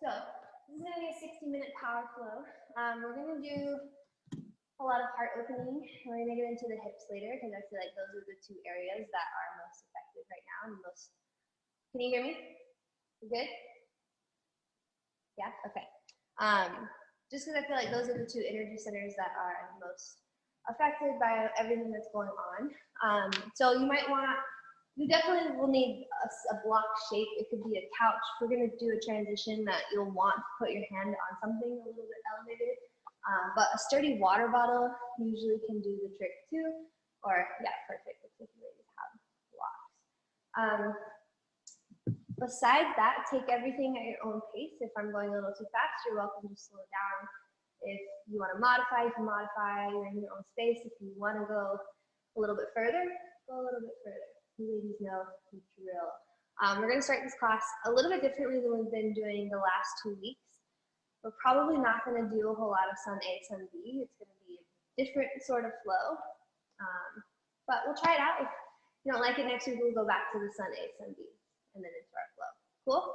So this is going to be a 60-minute power flow. We're going to do a lot of heart opening. We're going to get into the hips later because I feel like those are the two areas that are most effective right now. And most. Can you hear me? You good? Yeah? Okay. Just because I feel like those are the two energy centers that are most affected by everything that's going on. So you might want, you definitely will need a block shape. It could be a couch. We're going to do a transition that you'll want to put your hand on something a little bit elevated. But a sturdy water bottle usually can do the trick too. Or, yeah, perfect. Looks like you ladies have blocks. Besides that, take everything at your own pace. If I'm going a little too fast, you're welcome to slow down. If you want to modify, you can modify. You're in your own space. If you want to go a little bit further, go a little bit further. You ladies know the drill. We're going to start this class a little bit differently than we've been doing the last 2 weeks. We're probably not going to do a whole lot of sun A, sun B. It's going to be a different sort of flow. But we'll try it out. If you don't like it next week, we'll go back to the sun A, sun B, and then into our flow. Cool?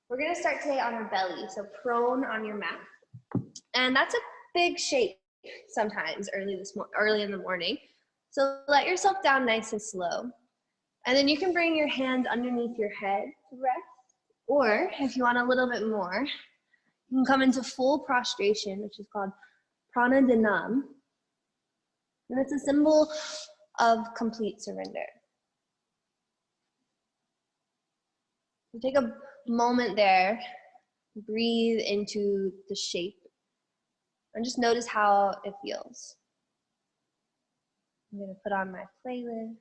We're going to start today on our belly, so prone on your mat. And that's a big shape sometimes early in the morning. So let yourself down nice and slow. And then you can bring your hands underneath your head to rest. Or if you want a little bit more, you can come into full prostration, which is called pranadhanam. And it's a symbol of complete surrender. So take a moment there, breathe into the shape, and just notice how it feels. I'm going to put on my playlist.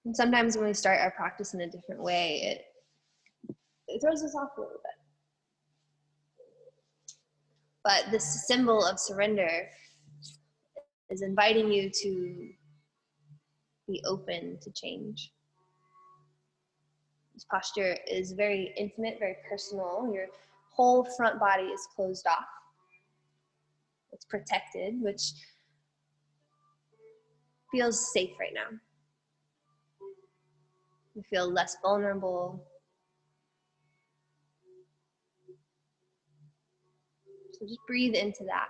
And sometimes when we start our practice in a different way, it throws us off a little bit. But this symbol of surrender is inviting you to be open to change. This posture is very intimate, very personal. Your whole front body is closed off. It's protected, which feels safe right now. You feel less vulnerable. So just breathe into that.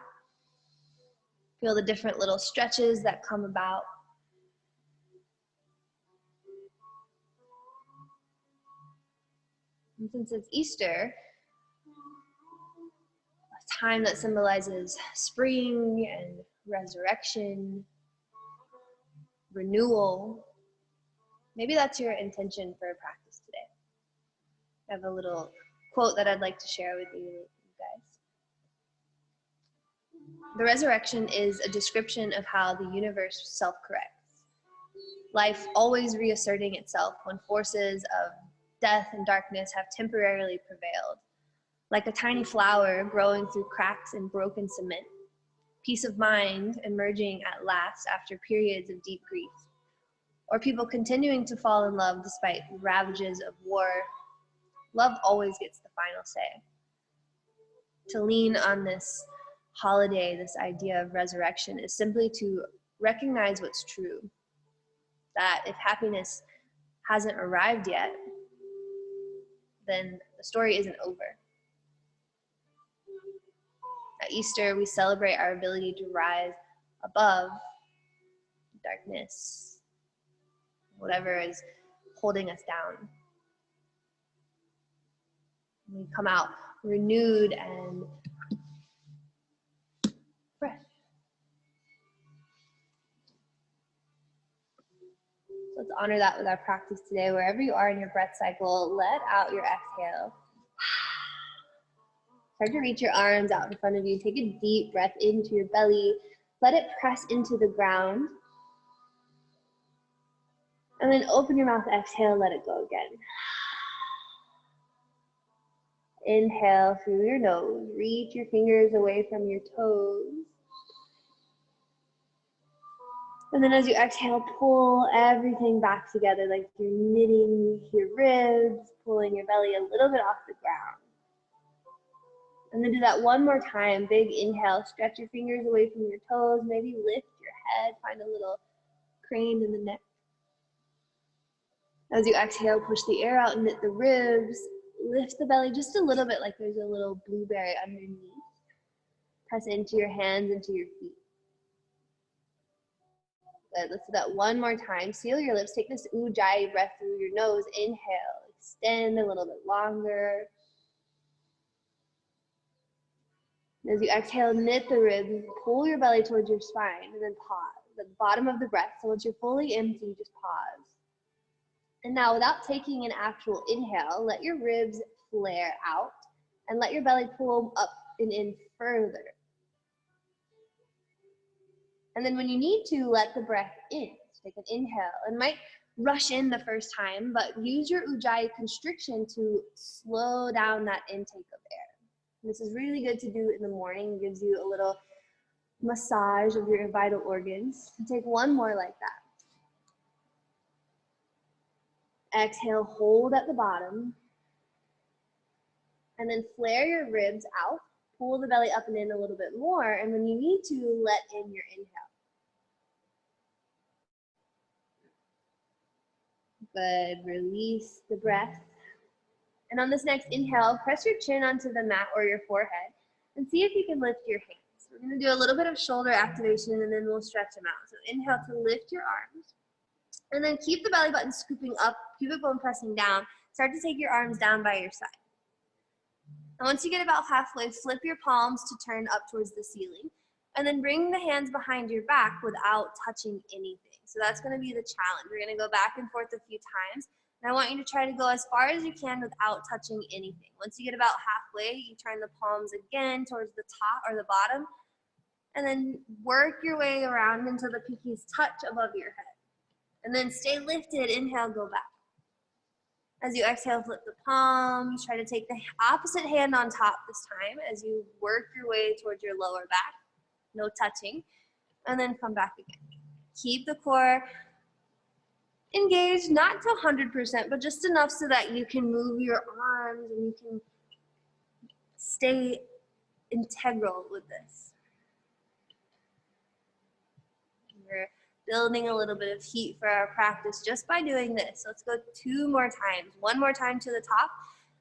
Feel the different little stretches that come about. And since it's Easter, a time that symbolizes spring and resurrection, renewal, maybe that's your intention for a practice today. I have a little quote that I'd like to share with you guys. The resurrection is a description of how the universe self-corrects. Life always reasserting itself when forces of death and darkness have temporarily prevailed. Like a tiny flower growing through cracks in broken cement. Peace of mind emerging at last after periods of deep grief. Or people continuing to fall in love despite ravages of war. Love always gets the final say. To lean on this holiday, this idea of resurrection, is simply to recognize what's true. That if happiness hasn't arrived yet, then the story isn't over. At Easter, we celebrate our ability to rise above darkness, whatever is holding us down. We come out renewed and fresh. So let's honor that with our practice today. Wherever you are in your breath cycle, let out your exhale. Start to reach your arms out in front of you. Take a deep breath into your belly. Let it press into the ground. And then open your mouth, exhale, let it go again. Inhale through your nose. Reach your fingers away from your toes. And then as you exhale, pull everything back together like you're knitting your ribs, pulling your belly a little bit off the ground. And then do that one more time. Big inhale, stretch your fingers away from your toes, maybe lift your head, find a little crane in the neck. As you exhale, push the air out and knit the ribs. Lift the belly just a little bit like there's a little blueberry underneath. Press into your hands, into your feet. Good, let's do that one more time. Seal your lips, take this ujjayi breath through your nose. Inhale, extend a little bit longer. As you exhale, knit the ribs, pull your belly towards your spine, and then pause at the bottom of the breath. So once you're fully empty, just pause. And now without taking an actual inhale, let your ribs flare out and let your belly pull up and in further. And then when you need to, let the breath in. So take an inhale. It might rush in the first time, but use your ujjayi constriction to slow down that intake of air. And this is really good to do in the morning. It gives you a little massage of your vital organs. Take one more like that. Exhale, hold at the bottom. And then flare your ribs out. Pull the belly up and in a little bit more. And when you need to, let in your inhale. Good, release the breath. And on this next inhale, press your chin onto the mat or your forehead and see if you can lift your hands. We're gonna do a little bit of shoulder activation and then we'll stretch them out. So inhale to lift your arms. And then keep the belly button scooping up, pubic bone pressing down. Start to take your arms down by your side. And once you get about halfway, flip your palms to turn up towards the ceiling. And then bring the hands behind your back without touching anything. So that's gonna be the challenge. We're gonna go back and forth a few times. And I want you to try to go as far as you can without touching anything. Once you get about halfway, you turn the palms again towards the top or the bottom. And then work your way around until the pinkies touch above your head. And then stay lifted, inhale, go back. As you exhale, flip the palms. Try to take the opposite hand on top this time as you work your way towards your lower back. No touching. And then come back again. Keep the core engaged, not to 100%, but just enough so that you can move your arms and you can stay integral with this. We're building a little bit of heat for our practice just by doing this. Let's go 2 more times. One more time to the top,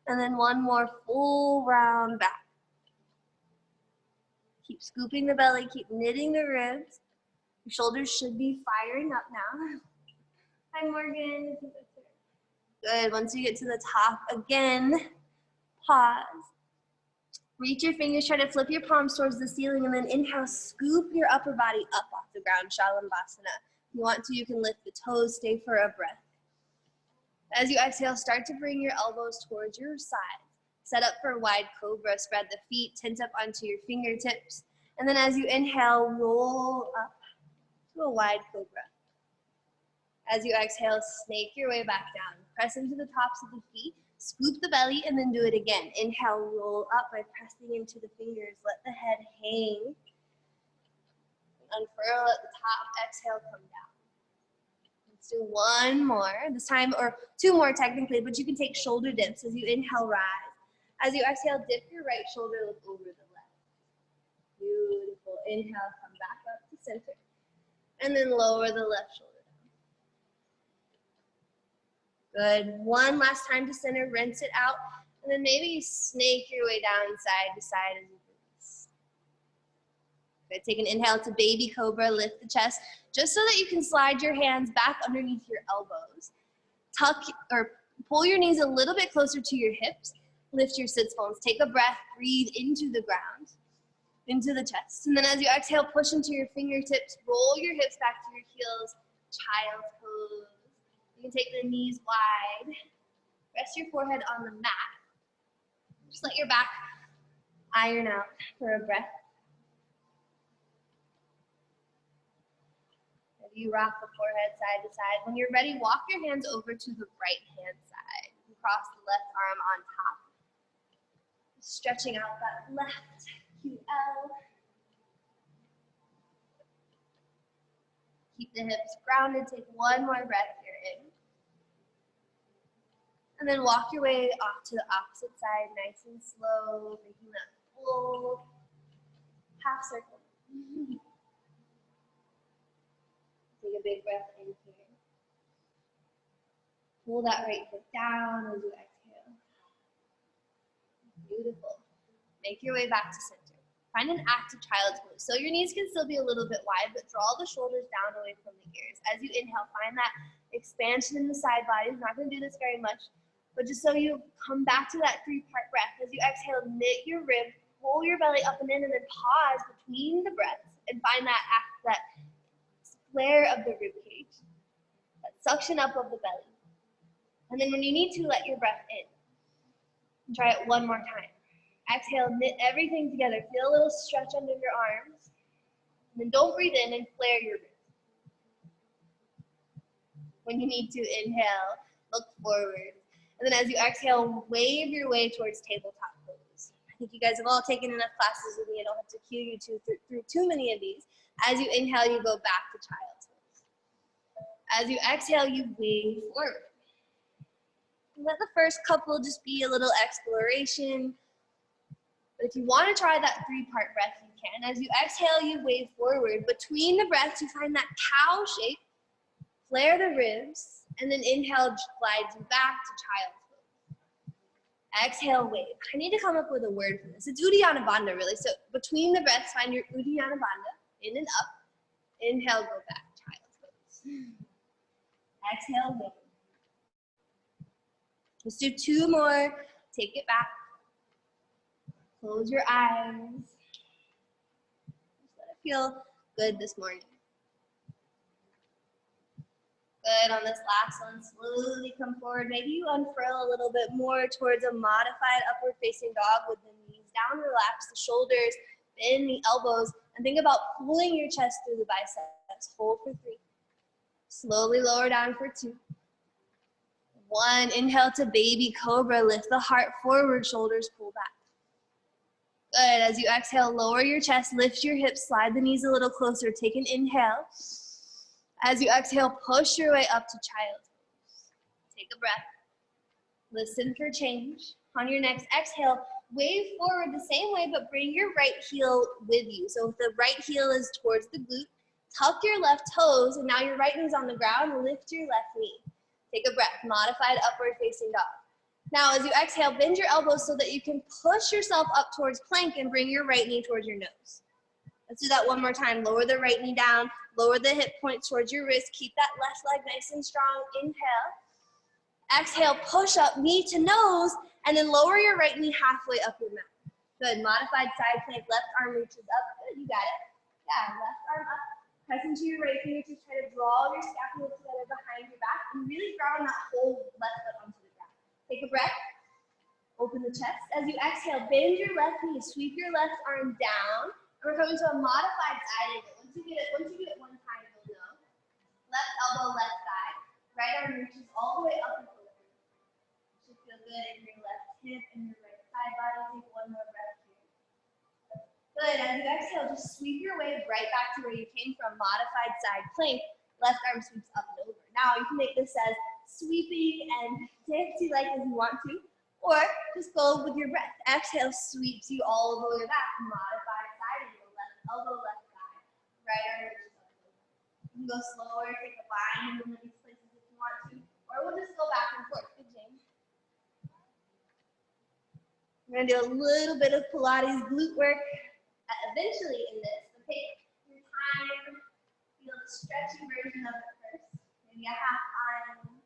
and then one more full round back. Keep scooping the belly, keep knitting the ribs. Your shoulders should be firing up now. Hi, Morgan. Good. Once you get to the top, again, pause. Reach your fingers, try to flip your palms towards the ceiling, and then inhale, scoop your upper body up off the ground, Shalanbasana. If you want to, you can lift the toes, stay for a breath. As you exhale, start to bring your elbows towards your sides. Set up for wide cobra, spread the feet, tent up onto your fingertips. And then as you inhale, roll up to a wide cobra. As you exhale, snake your way back down. Press into the tops of the feet, scoop the belly, and then do it again. Inhale, roll up by pressing into the fingers. Let the head hang. Unfurl at the top, exhale, come down. Let's do one more, this time, or 2 more technically, but you can take shoulder dips. As you inhale, rise. As you exhale, dip your right shoulder, look over the left. Beautiful. Inhale, come back up to center. And then lower the left shoulder. Good. One last time to center, rinse it out, and then maybe you snake your way down side to side as you release. Good. Take an inhale to baby cobra, lift the chest, just so that you can slide your hands back underneath your elbows. Tuck or pull your knees a little bit closer to your hips, lift your sits bones. Take a breath, breathe into the ground, into the chest. And then as you exhale, push into your fingertips, roll your hips back to your heels, child's pose. You can take the knees wide. Rest your forehead on the mat. Just let your back iron out for a breath. As you rock the forehead side to side. When you're ready, walk your hands over to the right hand side. Cross the left arm on top. Stretching out that left QL. Keep the hips grounded. Take one more breath here in. And then walk your way off to the opposite side, nice and slow, making that full half circle. Take a big breath in here. Pull that right foot down as you exhale. Beautiful. Make your way back to center. Find an active child's pose. So your knees can still be a little bit wide, but draw the shoulders down away from the ears. As you inhale, find that expansion in the side body. We're not going to do this very much, but just so you come back to that 3-part breath. As you exhale, knit your ribs, pull your belly up and in, and then pause between the breaths and find that flare of the rib cage, that suction up of the belly. And then when you need to, let your breath in. And try it one more time. Exhale, knit everything together. Feel a little stretch under your arms. And then don't breathe in and flare your ribs. When you need to, inhale, look forward. And then as you exhale, wave your way towards tabletop pose. I think you guys have all taken enough classes with me. I don't have to cue you through too many of these. As you inhale, you go back to child's pose. As you exhale, you wave forward. Let the first couple just be a little exploration. But if you want to try that 3-part breath, you can. As you exhale, you wave forward. Between the breaths, you find that cow shape, flare the ribs, and then inhale glides you back to child's pose. Exhale, wave. I need to come up with a word for this. It's Uddiyana Bandha, really. So between the breaths, find your Uddiyana Bandha, in and up. Inhale, go back, child's pose. Exhale, wave. Let's do 2 more. Take it back. Close your eyes. Just let it feel good this morning. Good, on this last one, slowly come forward. Maybe you unfurl a little bit more towards a modified upward facing dog with the knees down, relax the shoulders, bend the elbows, and think about pulling your chest through the biceps. Hold for 3. Slowly lower down for 2. 1, inhale to baby cobra. Lift the heart forward, shoulders pull back. Good, as you exhale, lower your chest, lift your hips, slide the knees a little closer. Take an inhale. As you exhale, push your way up to child's pose. Take a breath. Listen for change. On your next exhale, wave forward the same way, but bring your right heel with you. So if the right heel is towards the glute, tuck your left toes, and now your right knee's on the ground, lift your left knee. Take a breath, modified upward facing dog. Now, as you exhale, bend your elbows so that you can push yourself up towards plank and bring your right knee towards your nose. Let's do that one more time. Lower the right knee down, lower the hip points towards your wrist. Keep that left leg nice and strong. Inhale. Exhale, push up, knee to nose, and then lower your right knee halfway up your mat. Good, modified side plank, left arm reaches up. Good, you got it. Yeah, left arm up. Press into your right fingertips, try to draw your scapula together behind your back, and really ground that whole left foot onto the ground. Take a breath, open the chest. As you exhale, bend your left knee, sweep your left arm down, and we're coming to a modified side angle. Once you get it one time, you'll know. Left elbow, left thigh. Right arm reaches all the way up and over. Should feel good in your left hip and your right side body. Take one more breath here. Good, as you exhale, just sweep your way right back to where you came from, modified side plank. Left arm sweeps up and over. Now you can make this as sweeping and dancey-like as you want to, or just go with your breath. Exhale sweeps you all the way back, modified side angle, left elbow, left thigh, right arm reaches up and over. You can go slower, take a bind in these places if you want to, or we'll just go back and forth. Good, James. We're gonna do a little bit of Pilates glute work eventually in this. So take your time, feel the stretchy version of it first. Maybe a half arm.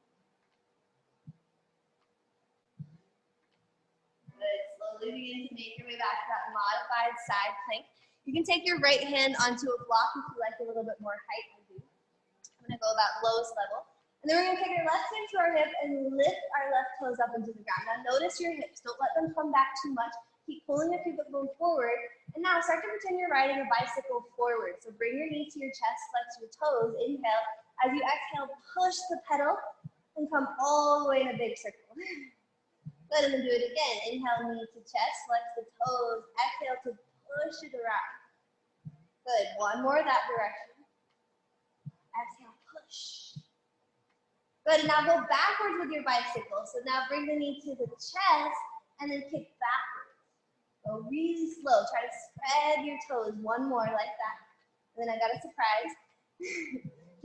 Good. Slowly begin to make your way back to that modified side plank. You can take your right hand onto a block if you like a little bit more height. I do. I'm going to go about lowest level. And then we're going to take our left hand to our hip and lift our left toes up into the ground. Now notice your hips. Don't let them come back too much. Keep pulling your feet going forward. And now start to pretend you're riding a bicycle forward. So bring your knee to your chest, flex your toes, inhale. As you exhale, push the pedal and come all the way in a big circle. Good, and then do it again. Inhale, knee to chest, flex the toes. Exhale to push it around. Good, one more that direction. Exhale, push. Good, and now go backwards with your bicycle. So now bring the knee to the chest and then kick backwards. Go really slow. Try to spread your toes. One more like that. And then I got a surprise.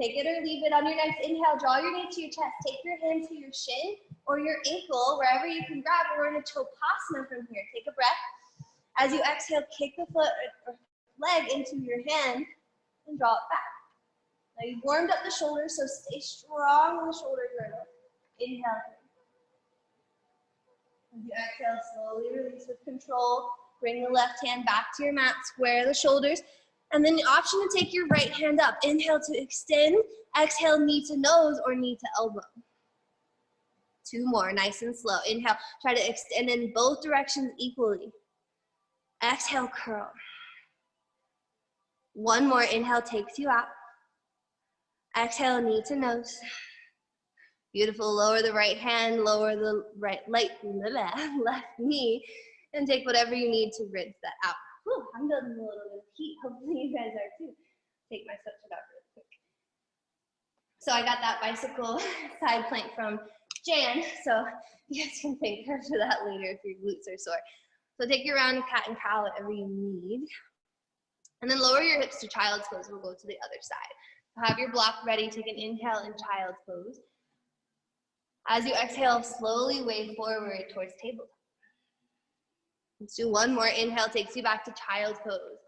Take it or leave it. On your next inhale, draw your knee to your chest. Take your hand to your shin or your ankle, wherever you can grab. We're in a koh-mmunity from here. Take a breath. As you exhale, kick the foot or leg into your hand and draw it back. Now you've warmed up the shoulders, so stay strong in the shoulder girdle. Inhale. As you exhale, slowly release with control. Bring the left hand back to your mat, square the shoulders, and then the option to take your right hand up. Inhale to extend, exhale knee to nose or knee to elbow. 2 more, nice and slow. Inhale, try to extend in both directions equally. Exhale, curl. 1 more, inhale takes you out. Exhale, knee to nose. Beautiful, lower the right hand, lower the left knee, and take whatever you need to rinse that out. Whew, I'm building a little bit of heat, hopefully you guys are too. Take my subject out really quick. So I got that bicycle side plank from Jan, so you guys can thank her for that later if your glutes are sore. So take your round cat and cow, whatever you need. And then lower your hips to child's pose. We'll go to the other side. Have your block ready. Take an inhale in child's pose. As you exhale, slowly wave forward towards tabletop. Let's do 1 more. Inhale takes you back to child's pose.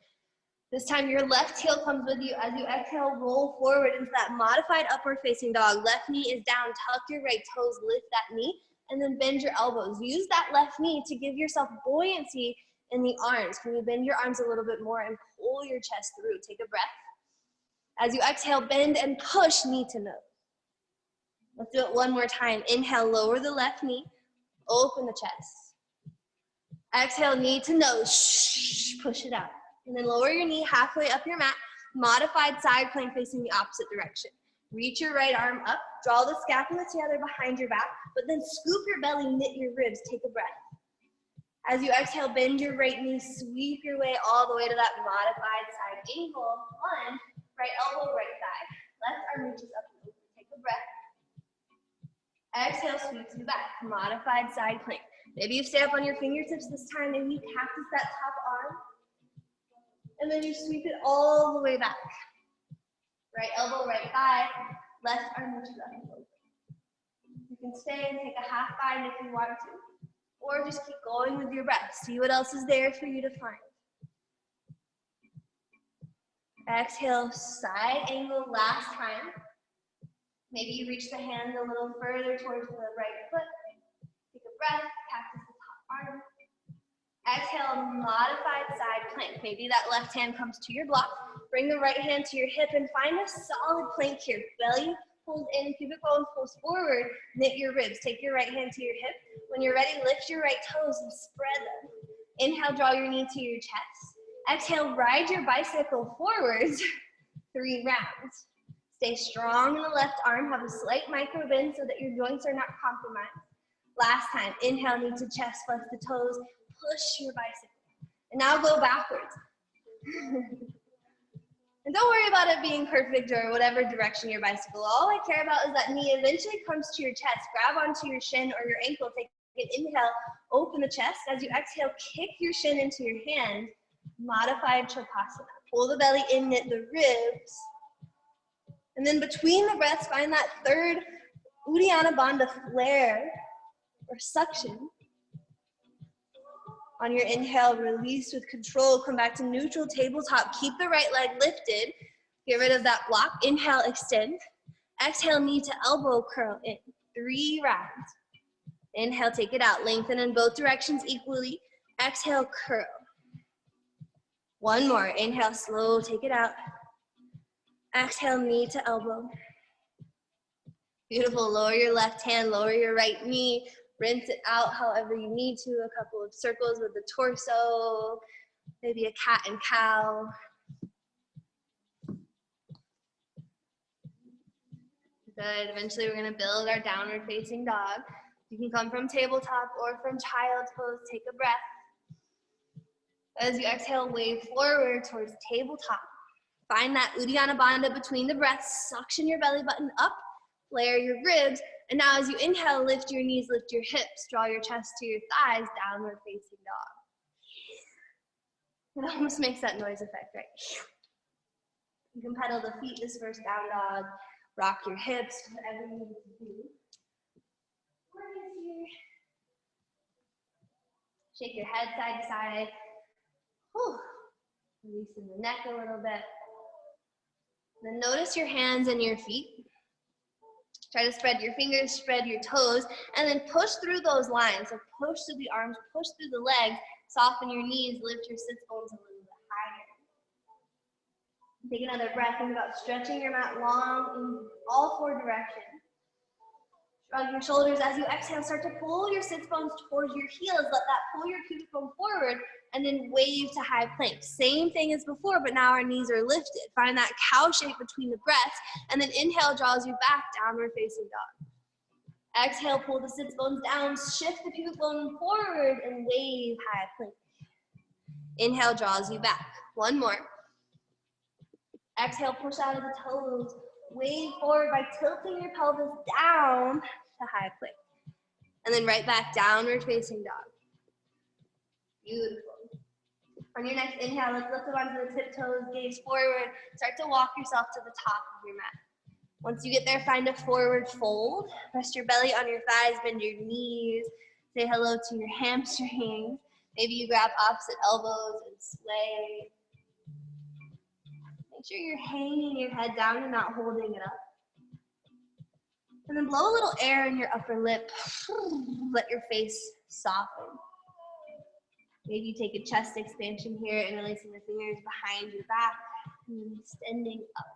This time your left heel comes with you. As you exhale, roll forward into that modified upward facing dog. Left knee is down. Tuck your right toes, lift that knee, and then bend your elbows. Use that left knee to give yourself buoyancy in the arms. Can you bend your arms a little bit more and pull your chest through? Take a breath. As you exhale, bend and push knee to nose. Let's do it 1 more time. Inhale, lower the left knee, open the chest. Exhale, knee to nose, push it out. And then lower your knee halfway up your mat, modified side plank facing the opposite direction. Reach your right arm up, draw the scapula together behind your back, but then scoop your belly, knit your ribs, take a breath. As you exhale, bend your right knee, sweep your way all the way to that modified side angle. 1, right elbow, right thigh. Left arm reaches up and over, take a breath. Exhale, sweeps you back, modified side plank. Maybe you stay up on your fingertips this time, maybe you cactus that top arm, and then you sweep it all the way back. Right elbow, right thigh, left arm reaches up and over. You can stay and take a half bind if you want to, or just keep going with your breath. See what else is there for you to find. Exhale, side angle last time. Maybe you reach the hand a little further towards the right foot. Take a breath, cactus the top arm. Exhale, modified side plank. Maybe that left hand comes to your block. Bring the right hand to your hip and find a solid plank here. Belly pulls in, pubic bone pulls forward, knit your ribs. Take your right hand to your hip. When you're ready, lift your right toes and spread them. Inhale, draw your knee to your chest. Exhale, ride your bicycle forwards 3 rounds. Stay strong in the left arm, have a slight micro bend so that your joints are not compromised. Last time, inhale, knee to chest, flex the toes, push your bicycle. And now go backwards. And don't worry about it being perfect or whatever direction your bicycle. All I care about is that knee eventually comes to your chest. Grab onto your shin or your ankle. Take an inhale, open the chest. As you exhale, kick your shin into your hand. Modified Shavasana. Pull the belly in, knit the ribs. And then between the breaths, find that 3rd Uddiyana Bandha flare or suction. On your inhale, release with control. Come back to neutral tabletop. Keep the right leg lifted. Get rid of that block. Inhale, extend. Exhale, knee to elbow, curl in. 3 rounds. Inhale, take it out. Lengthen in both directions equally. Exhale, curl. 1 more. Inhale, slow, take it out. Exhale, knee to elbow. Beautiful. Lower your left hand, lower your right knee. Rinse it out however you need to. A couple of circles with the torso. Maybe a cat and cow. Good. Eventually we're going to build our downward facing dog. You can come from tabletop or from child's pose. Take a breath. As you exhale, wave forward towards tabletop. Find that Uddiyana Bandha between the breaths. Suction your belly button up. Flare your ribs. And now as you inhale, lift your knees, lift your hips. Draw your chest to your thighs. Downward facing dog. It almost makes that noise effect, right? You can pedal the feet this first down dog, rock your hips, whatever you need to do. Shake your head side to side. Whew. Releasing the neck a little bit. Then notice your hands and your feet. Try to spread your fingers, spread your toes, and then push through those lines. So push through the arms, push through the legs, soften your knees, lift your sits bones a little bit higher. Take another breath. Think about stretching your mat long in all four directions. Shrug your shoulders. As you exhale, start to pull your sits bones towards your heels. Let that pull your pubic bone forward, and then wave to high plank. Same thing as before, but now our knees are lifted. Find that cow shape between the breaths, and then inhale draws you back, downward facing dog. Exhale, pull the sits bones down, shift the pubic bone forward, and wave high plank. Inhale draws you back. One more. Exhale, push out of the toes. Wave forward by tilting your pelvis down to high plank. And then right back, downward facing dog. Beautiful. On your next inhale, let's lift the arms to the tiptoes, gaze forward. Start to walk yourself to the top of your mat. Once you get there, find a forward fold. Rest your belly on your thighs, bend your knees. Say hello to your hamstrings. Maybe you grab opposite elbows and sway. Make sure you're hanging your head down and not holding it up. And then blow a little air in your upper lip. Let your face soften. Maybe you take a chest expansion here, interlacing the fingers behind your back and then extending up.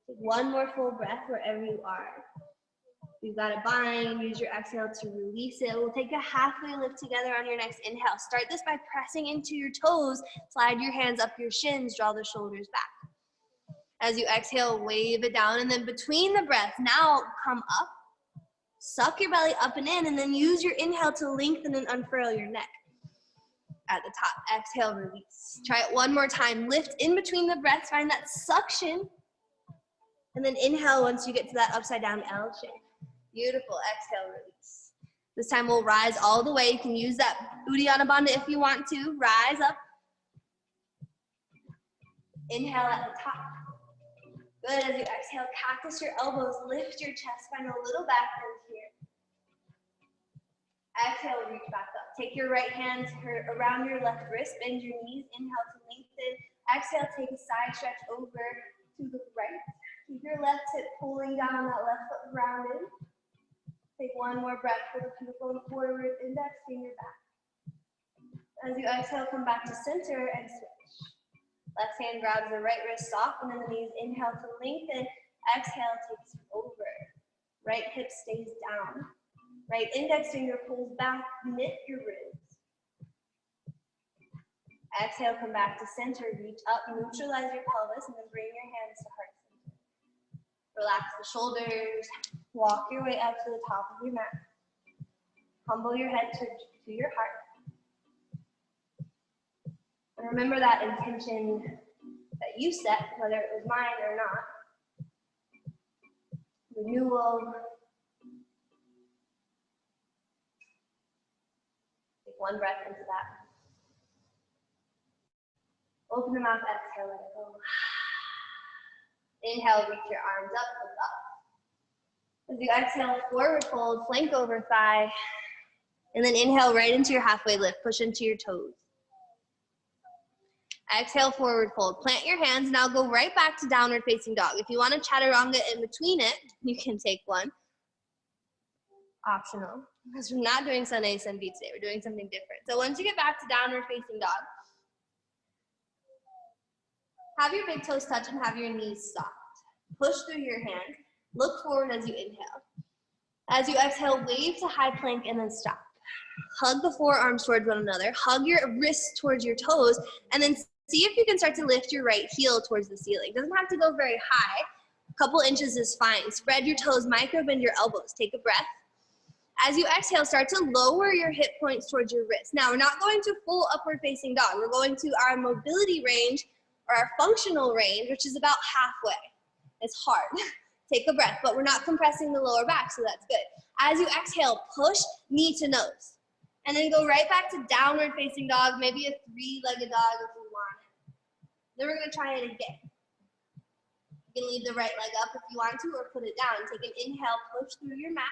Take one more full breath wherever you are. If you've got a bind, use your exhale to release it. We'll take a halfway lift together on your next inhale. Start this by pressing into your toes. Slide your hands up your shins, draw the shoulders back. As you exhale, wave it down, and then between the breaths, now come up. Suck your belly up and in, and then use your inhale to lengthen and unfurl your neck. At the top, exhale, release. Try it one more time. Lift in between the breaths, find that suction, and then inhale once you get to that upside down L shape. Beautiful, exhale, release. This time we'll rise all the way. You can use that Uddiyana Bandha if you want to. Rise up. Inhale at the top. Good, as you exhale, cactus your elbows, lift your chest, find a little back bend here. Exhale, reach back up. Take your right hand around your left wrist, bend your knees, inhale to lengthen. Exhale, take a side stretch over to the right. Keep your left hip pulling down on that left foot grounded. Take one more breath, pull the pubic bone forward, index finger back. As you exhale, come back to center and switch. Left hand grabs the right wrist, soften in the knees, inhale to lengthen, exhale takes you over. Right hip stays down. Right index finger pulls back, knit your ribs. Exhale, come back to center, reach up, neutralize your pelvis, and then bring your hands to heart center. Relax the shoulders, walk your way up to the top of your mat. Humble your head to your heart. And remember that intention that you set, whether it was mine or not. Renewal. Take one breath into that. Open the mouth, exhale, let it go. Inhale, reach your arms up, look up. As you exhale, forward fold, flank over thigh. And then inhale right into your halfway lift, push into your toes. Exhale, forward fold. Plant your hands. Now go right back to downward facing dog. If you want a chaturanga in between it, you can take one. Optional. Because we're not doing sun A, sun B today. We're doing something different. So once you get back to downward facing dog, have your big toes touch and have your knees soft. Push through your hands. Look forward as you inhale. As you exhale, wave to high plank and then stop. Hug the forearms towards one another. Hug your wrists towards your toes, and then see if you can start to lift your right heel towards the ceiling. It doesn't have to go very high. A couple inches is fine. Spread your toes, micro bend your elbows. Take a breath. As you exhale, start to lower your hip points towards your wrists. Now, we're not going to full upward facing dog. We're going to our mobility range or our functional range, which is about halfway. It's hard. Take a breath, but we're not compressing the lower back, so that's good. As you exhale, push knee to nose. And then go right back to downward facing dog, maybe a three-legged dog if you want it. Then we're gonna try it again. You can leave the right leg up if you want to, or put it down. Take an inhale, push through your mat.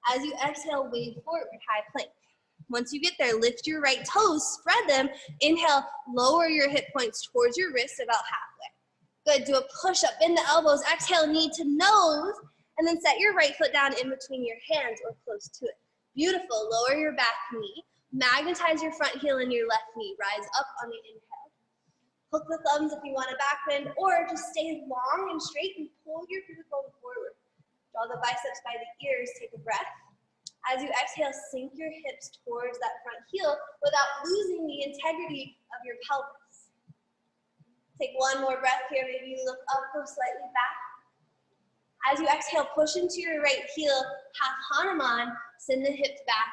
As you exhale, wave forward, high plank. Once you get there, lift your right toes, spread them. Inhale, lower your hip points towards your wrists about halfway. Good, do a push-up, bend the elbows, exhale, knee to nose, and then set your right foot down in between your hands or close to it. Beautiful, lower your back knee, magnetize your front heel and your left knee, rise up on the inhale. Hook the thumbs if you want a back bend, or just stay long and straight and pull your pubic bone forward. Draw the biceps by the ears, take a breath. As you exhale, sink your hips towards that front heel without losing the integrity of your pelvis. Take one more breath here, maybe you look up, go slightly back. As you exhale, push into your right heel, half Hanuman, send the hips back.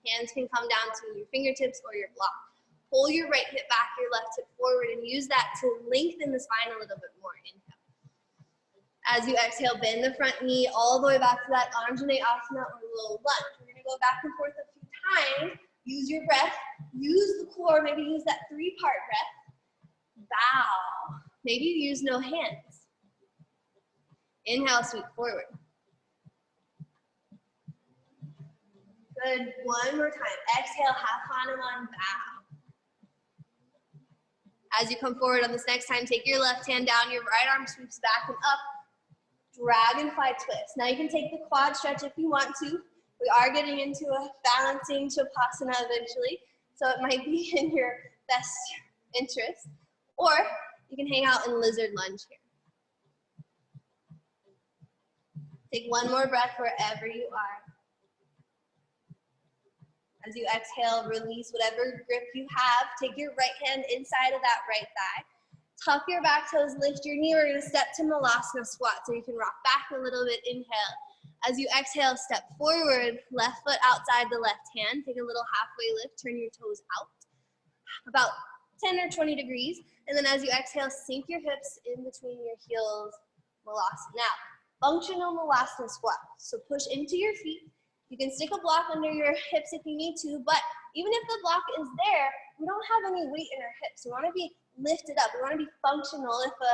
Hands can come down to your fingertips or your block. Pull your right hip back, your left hip forward, and use that to lengthen the spine a little bit more. Inhale. As you exhale, bend the front knee all the way back to that Anjane Asana or low lunge. We're gonna go back and forth a few times. Use your breath, use the core, maybe use that three-part breath. Bow. Maybe you use no hands. Inhale, sweep forward. Good, one more time. Exhale, half Hanuman, bow. As you come forward on this next time, take your left hand down, your right arm sweeps back and up. Dragonfly twist. Now you can take the quad stretch if you want to. We are getting into a balancing Shavasana eventually, so it might be in your best interest. Or you can hang out in lizard lunge here. Take one more breath wherever you are. As you exhale, release whatever grip you have. Take your right hand inside of that right thigh. Tuck your back toes, lift your knee. We're gonna step to Malasana squat, so you can rock back a little bit, inhale. As you exhale, step forward, left foot outside the left hand. Take a little halfway lift, turn your toes out, about 10 or 20 degrees. And then as you exhale, sink your hips in between your heels, Malasana. Now, functional Malasana squat. So push into your feet. You can stick a block under your hips if you need to, but even if the block is there, we don't have any weight in our hips. We wanna be lifted up, we wanna be functional. If a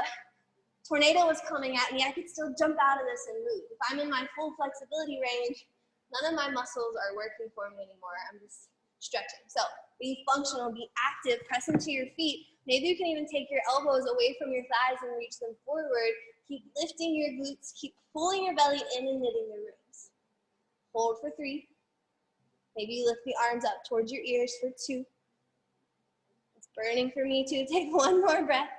tornado was coming at me, I could still jump out of this and move. If I'm in my full flexibility range, none of my muscles are working for me anymore. I'm just stretching. So be functional, be active, press into your feet. Maybe you can even take your elbows away from your thighs and reach them forward. Keep lifting your glutes, keep pulling your belly in and knitting your ribs. Hold for 3. Maybe you lift the arms up towards your ears for 2. It's burning for me too. Take one more breath.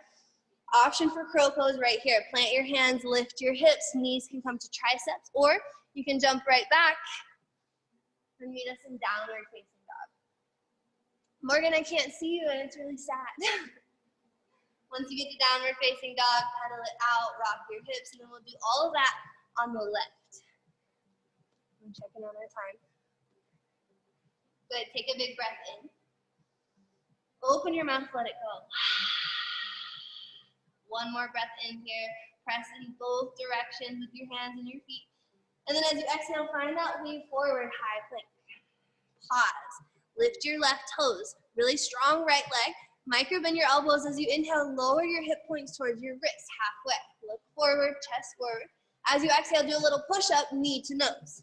Option for crow pose right here. Plant your hands, lift your hips, knees can come to triceps, or you can jump right back and meet us in downward facing dog. Morgan, I can't see you and it's really sad. Once you get to downward facing dog, pedal it out, rock your hips, and then we'll do all of that on the left. I'm checking on our time. Good, take a big breath in. Open your mouth, let it go. One more breath in here. Press in both directions with your hands and your feet. And then as you exhale, find that wave forward, high plank. Pause. Lift your left toes. Really strong right leg. Micro bend your elbows as you inhale. Lower your hip points towards your wrists, halfway. Look forward, chest forward. As you exhale, do a little push-up, knee to nose.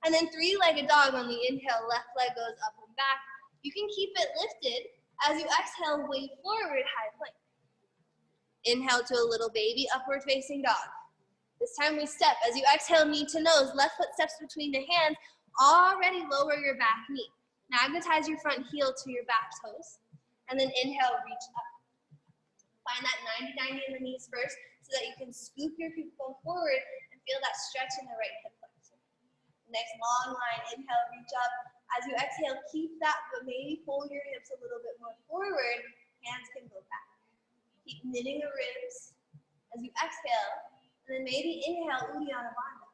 And then 3-legged dog on the inhale. Left leg goes up and back. You can keep it lifted. As you exhale, wave forward, high plank. Inhale to a little baby, upward facing dog. This time we step. As you exhale, knee to nose, left foot steps between the hands. Already lower your back knee. Magnetize your front heel to your back toes. And then inhale, reach up. Find that 90-90 in the knees first so that you can scoop your pubic bone forward and feel that stretch in the right hip flexor. Next long line, inhale, reach up. As you exhale, keep that, but maybe pull your hips a little bit more forward. Hands can go back. Keep knitting the ribs as you exhale, and then maybe inhale, Uddiyana Bandha.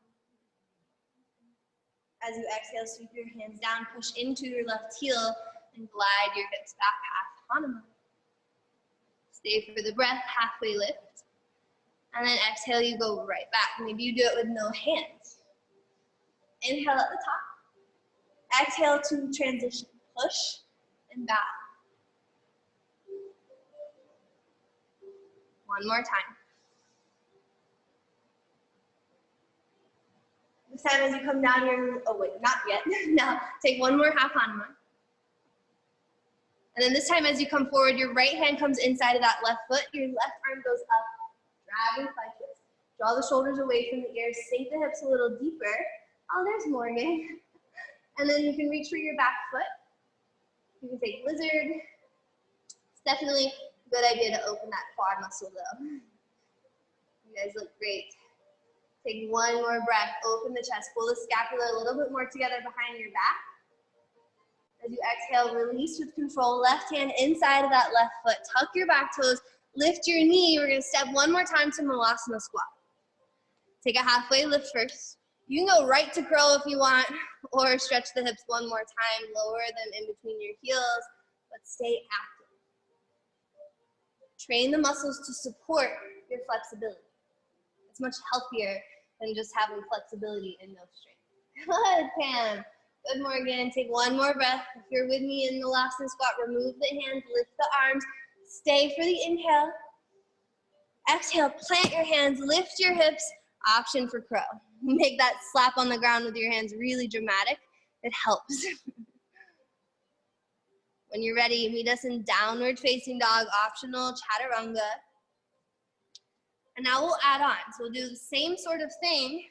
As you exhale, sweep your hands down, push into your left heel, and glide your hips back, half Hanuman. Stay for the breath, halfway lift. And then exhale, you go right back. Maybe you do it with no hands. Inhale at the top. Exhale to transition. push and bow. One more time. This time as you come down, you're, oh wait, not yet. Now, take one more half Hanuman. And then this time as you come forward, your right hand comes inside of that left foot, your left arm goes up, dragon fly twist. Draw the shoulders away from the ears, sink the hips a little deeper. Oh, there's Morgan. And then you can reach for your back foot. You can take lizard. It's definitely a good idea to open that quad muscle though. You guys look great. Take one more breath, open the chest, pull the scapula a little bit more together behind your back. As you exhale, release with control, left hand inside of that left foot, tuck your back toes, lift your knee. We're gonna step one more time to Malasana squat. Take a halfway lift first. You can go right to crow if you want, or stretch the hips one more time, lower them in between your heels, but stay active. Train the muscles to support your flexibility. It's much healthier than just having flexibility and no strength. Good, Pam. Good, Morgan. Take one more breath. If you're with me in the Malasana squat, remove the hands, lift the arms, stay for the inhale. Exhale, plant your hands, lift your hips, option for crow. Make that slap on the ground with your hands really dramatic. It helps. When you're ready, meet us in downward facing dog, optional chaturanga. And now we'll add on. So we'll do the same sort of thing,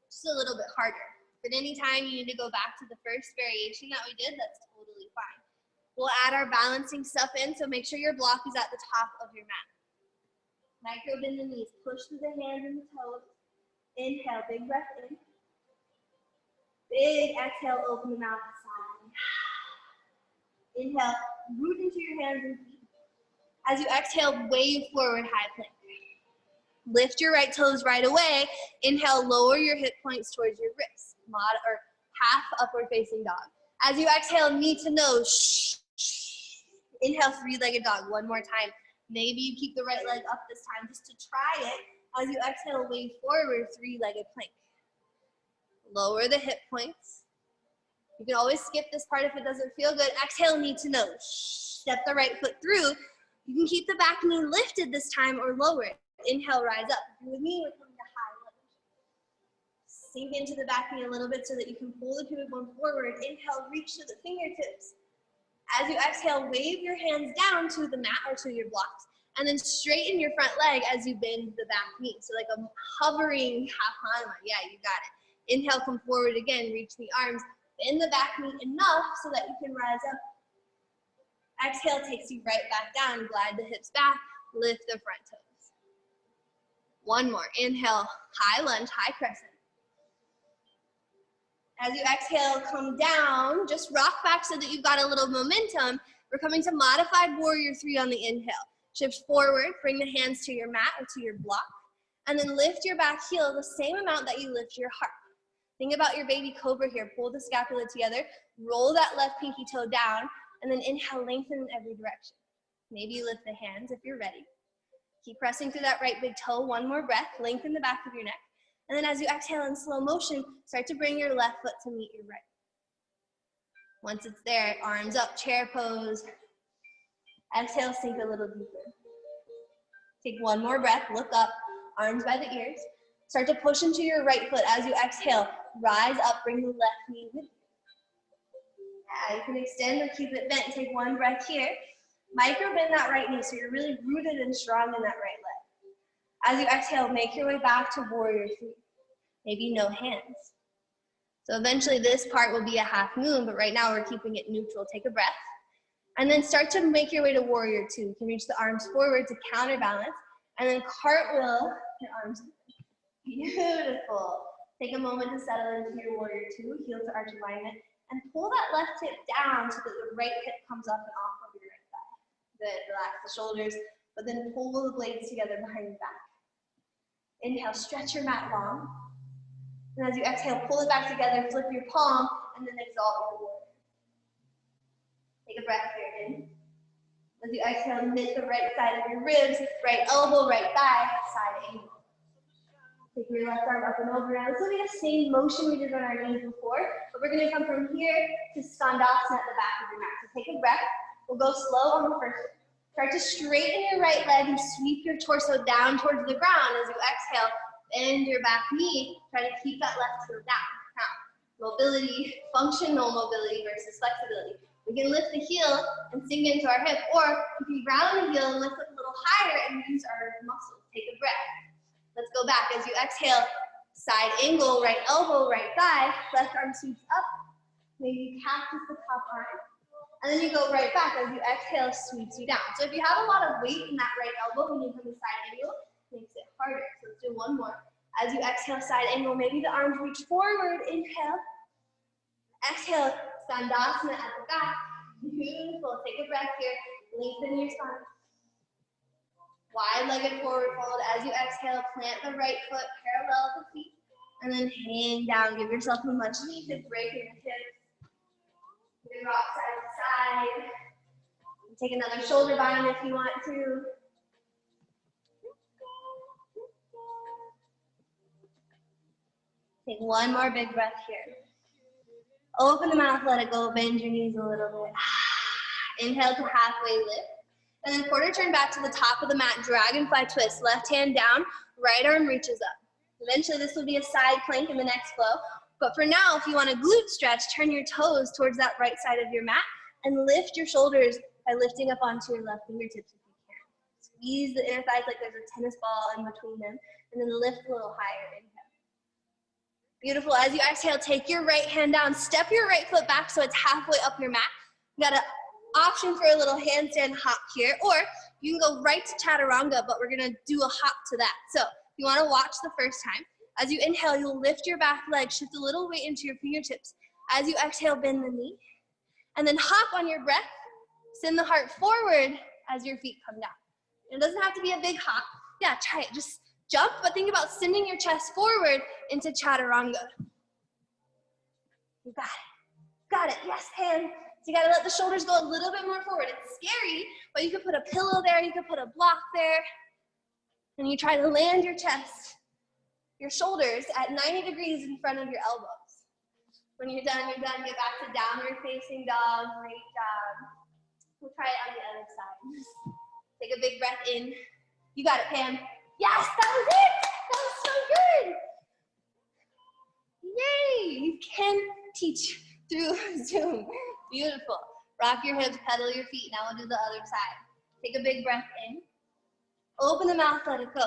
just a little bit harder. But anytime you need to go back to the first variation that we did, that's totally fine. We'll add our balancing stuff in, so make sure your block is at the top of your mat. Micro bend the knees, push through the hands and the toes. Inhale, big breath in. Big exhale, open the mouth side. Inhale, root into your hands and feet. As you exhale, wave forward, high plank. Lift your right toes right away. Inhale, lower your hip points towards your wrists. Or half upward facing dog. As you exhale, knee to nose. Inhale, three-legged dog. One more time. Maybe you keep the right leg up this time just to try it. As you exhale, wave forward, three-legged plank. Lower the hip points. You can always skip this part if it doesn't feel good. Exhale, knee to nose. Step the right foot through. You can keep the back knee lifted this time or lower it. Inhale, rise up. If you're with me, we're coming to high lunge. Sink into the back knee a little bit so that you can pull the pivot bone forward. Inhale, reach to the fingertips. As you exhale, wave your hands down to the mat or to your blocks. And then straighten your front leg as you bend the back knee. So like a hovering half Hanuman. Yeah, you got it. Inhale, come forward again, reach the arms. Bend the back knee enough so that you can rise up. Exhale takes you right back down. Glide the hips back, lift the front toes. One more. Inhale, high lunge, high crescent. As you exhale, come down. Just rock back so that you've got a little momentum. We're coming to modified warrior 3 on the inhale. Shift forward, bring the hands to your mat or to your block, and then lift your back heel the same amount that you lift your heart. Think about your baby cobra here. Pull the scapula together, roll that left pinky toe down, and then inhale, lengthen in every direction. Maybe you lift the hands if you're ready. Keep pressing through that right big toe. One more breath, lengthen the back of your neck. And then as you exhale in slow motion, start to bring your left foot to meet your right. Once it's there, arms up, chair pose. Exhale, sink a little deeper. Take one more breath, look up, arms by the ears. Start to push into your right foot as you exhale. Rise up, bring the left knee with you. Yeah, you can extend or keep it bent. Take one breath here. Micro bend that right knee so you're really rooted and strong in that right leg. As you exhale, make your way back to warrior 3. Maybe no hands. So eventually this part will be a half moon, but right now we're keeping it neutral. Take a breath. And then start to make your way to warrior 2. You can reach the arms forward to counterbalance, and then cartwheel your arms. Beautiful. Take a moment to settle into your warrior 2, heel to arch alignment, and pull that left hip down so that the right hip comes up and off of your right thigh. Good, relax the shoulders, but then pull the blades together behind your back. Inhale, stretch your mat long. And as you exhale, pull it back together, flip your palm, and then exalt your warrior. Take a breath here in. As you exhale, knit the right side of your ribs, right elbow, right thigh, side angle. Take your left arm up and over. Now this will be the same motion we did on our knees before, but we're going to come from here to Skandasana at the back of your mat. So take a breath. We'll go slow on the first one. Start to straighten your right leg and sweep your torso down towards the ground as you exhale. Bend your back knee. Try to keep that left heel down. Now, mobility, functional mobility versus flexibility. We can lift the heel and sink into our hip, or we can ground the heel and lift it a little higher and use our muscles. Take a breath. Let's go back. As you exhale, side angle, right elbow, right thigh, left arm sweeps up. Maybe you cactus the top arm. And then you go right back. As you exhale, sweeps you down. So if you have a lot of weight in that right elbow when you come to side angle, it makes it harder. So let's do one more. As you exhale, side angle, maybe the arms reach forward. Inhale. Exhale, Skandasana at the back. Beautiful. Take a breath here. Lengthen your spine. Wide-legged forward fold. As you exhale, plant the right foot parallel to the feet. And then hang down. Give yourself a much needed break in your hips. You can rock side to side. Take another shoulder bind if you want to. Take one more big breath here. Open the mouth, let it go. Bend your knees a little bit. Inhale to halfway lift. And then quarter turn back to the top of the mat, dragonfly twist. Left hand down, right arm reaches up. Eventually this will be a side plank in the next flow. But for now, if you want a glute stretch, turn your toes towards that right side of your mat and lift your shoulders by lifting up onto your left fingertips if you can. Squeeze the inner thighs like there's a tennis ball in between them, and then lift a little higher. Inhale. Beautiful. As you exhale, take your right hand down, step your right foot back so it's halfway up your mat. You got an option for a little handstand hop here, or you can go right to chaturanga, but we're gonna do a hop to that. So if you wanna watch the first time, as you inhale, you'll lift your back leg, shift a little weight into your fingertips. As you exhale, bend the knee, and then hop on your breath. Send the heart forward as your feet come down. It doesn't have to be a big hop. Yeah, try it. Just jump, but think about sending your chest forward into chaturanga. You got it. Got it. Yes, hand. So you got to let the shoulders go a little bit more forward. It's scary, but you could put a pillow there. You could put a block there. And you try to land your chest, your shoulders at 90 degrees in front of your elbows. When you're done, you're done. Get back to downward facing dog. Great job. We'll try it on the other side. Take a big breath in. You got it, Pam. Yes, that was it. That was so good. Yay. You can teach through Zoom. Beautiful. Rock your hips, pedal your feet. Now we'll do the other side. Take a big breath in. Open the mouth, let it go.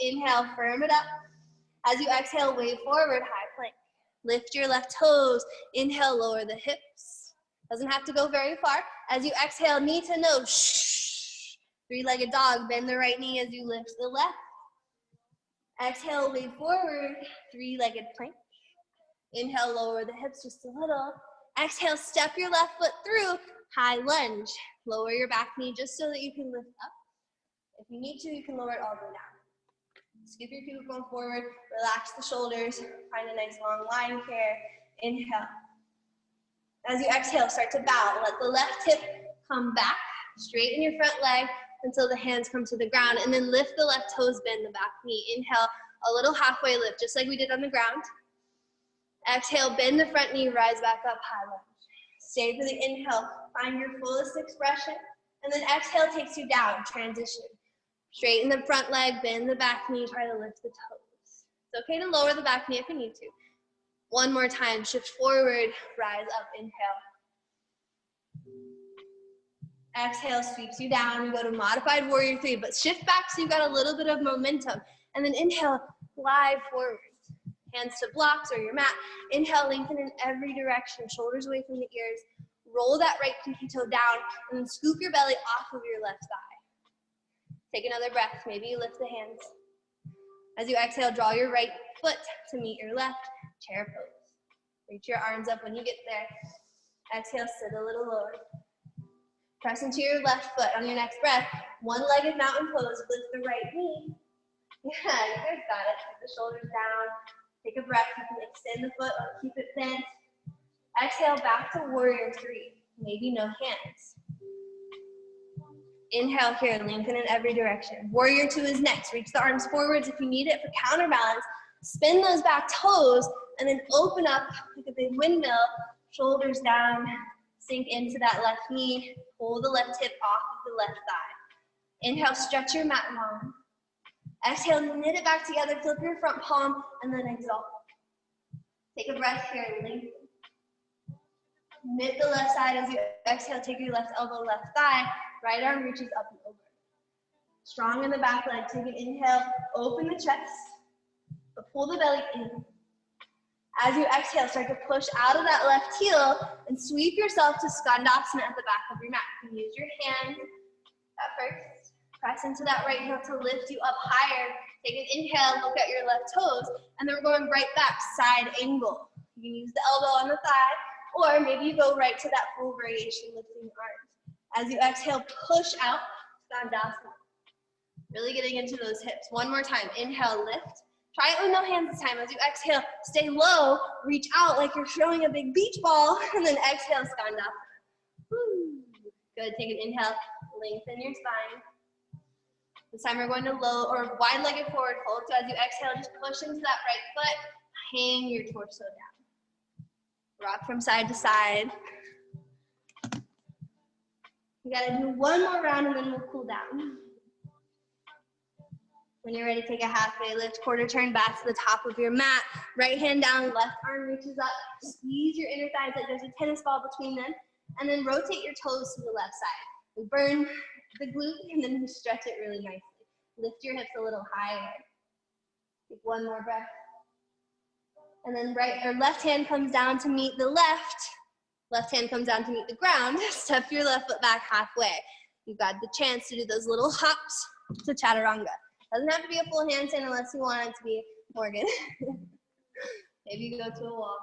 Inhale, firm it up. As you exhale, wave forward, high plank. Lift your left toes. Inhale, lower the hips. Doesn't have to go very far. As you exhale, knee to nose. Three-legged dog. Bend the right knee as you lift the left. Exhale, wave forward. Three-legged plank. Inhale, lower the hips just a little. Exhale, step your left foot through. High lunge. Lower your back knee just so that you can lift up. If you need to, you can lower it all the way down. Scoop your feet going forward. Relax the shoulders. Find a nice long line here. Inhale. As you exhale, start to bow. Let the left hip come back. Straighten your front leg until the hands come to the ground. And then lift the left toes, bend the back knee. Inhale, a little halfway lift, just like we did on the ground. Exhale, bend the front knee, rise back up, high lunge. Stay for the inhale. Find your fullest expression. And then exhale takes you down, transition. Straighten the front leg, bend the back knee, try to lift the toes. It's okay to lower the back knee if you need to. One more time, shift forward, rise up, inhale. Exhale, sweeps you down. We go to modified warrior 3, but shift back so you got a little bit of momentum. And then inhale, glide forward. Hands to blocks or your mat. Inhale, lengthen in every direction, shoulders away from the ears. Roll that right pinky toe down, and then scoop your belly off of your left thigh. Take another breath. Maybe you lift the hands. As you exhale, draw your right foot to meet your left. Chair pose. Reach your arms up when you get there. Exhale, sit a little lower. Press into your left foot on your next breath. One-legged mountain pose. Lift the right knee. Yeah, you guys got it. Put the shoulders down. Take a breath. You can extend the foot or keep it bent. Exhale, back to warrior 3. Maybe no hands. Inhale here, lengthen in every direction. Warrior two is next. Reach the arms forwards if you need it for counterbalance. Spin those back toes and then open up like a big windmill, shoulders down, sink into that left knee, pull the left hip off of the left thigh. Inhale, stretch your mat long. Exhale, knit it back together, flip your front palm, and then exhale. Take a breath here, lengthen. Knit the left side as you exhale, take your left elbow, left thigh, right arm reaches up and over. Strong in the back leg, take an inhale, open the chest, but pull the belly in. As you exhale, start to push out of that left heel and sweep yourself to Skandasana at the back of your mat. You can use your hands at first. Press into that right heel to lift you up higher. Take an inhale, look at your left toes, and then we're going right back, side angle. You can use the elbow on the thigh, or maybe you go right to that full variation, lifting your arms. As you exhale, push out, Skandasana. Really getting into those hips. One more time, inhale, lift. Try it with no hands this time. As you exhale, stay low, reach out like you're throwing a big beach ball, and then exhale, Skandasana. Woo. Good, take an inhale, lengthen your spine. This time we're going to low or wide-legged forward fold. So as you exhale, just push into that right foot, hang your torso down. Rock from side to side. You gotta do one more round and then we'll cool down. When you're ready, take a halfway lift, quarter turn back to the top of your mat. Right hand down, left arm reaches up. Squeeze your inner thighs like there's a tennis ball between them. And then rotate your toes to the left side. We burn the glute and then we stretch it really nicely. Lift your hips a little higher. Take one more breath. And then right or left hand comes down to meet the left. Left hand comes down to meet the ground. Step your left foot back halfway. You've got the chance to do those little hops to chaturanga. Doesn't have to be a full handstand unless you want it to be Morgan. Maybe you go to a wall.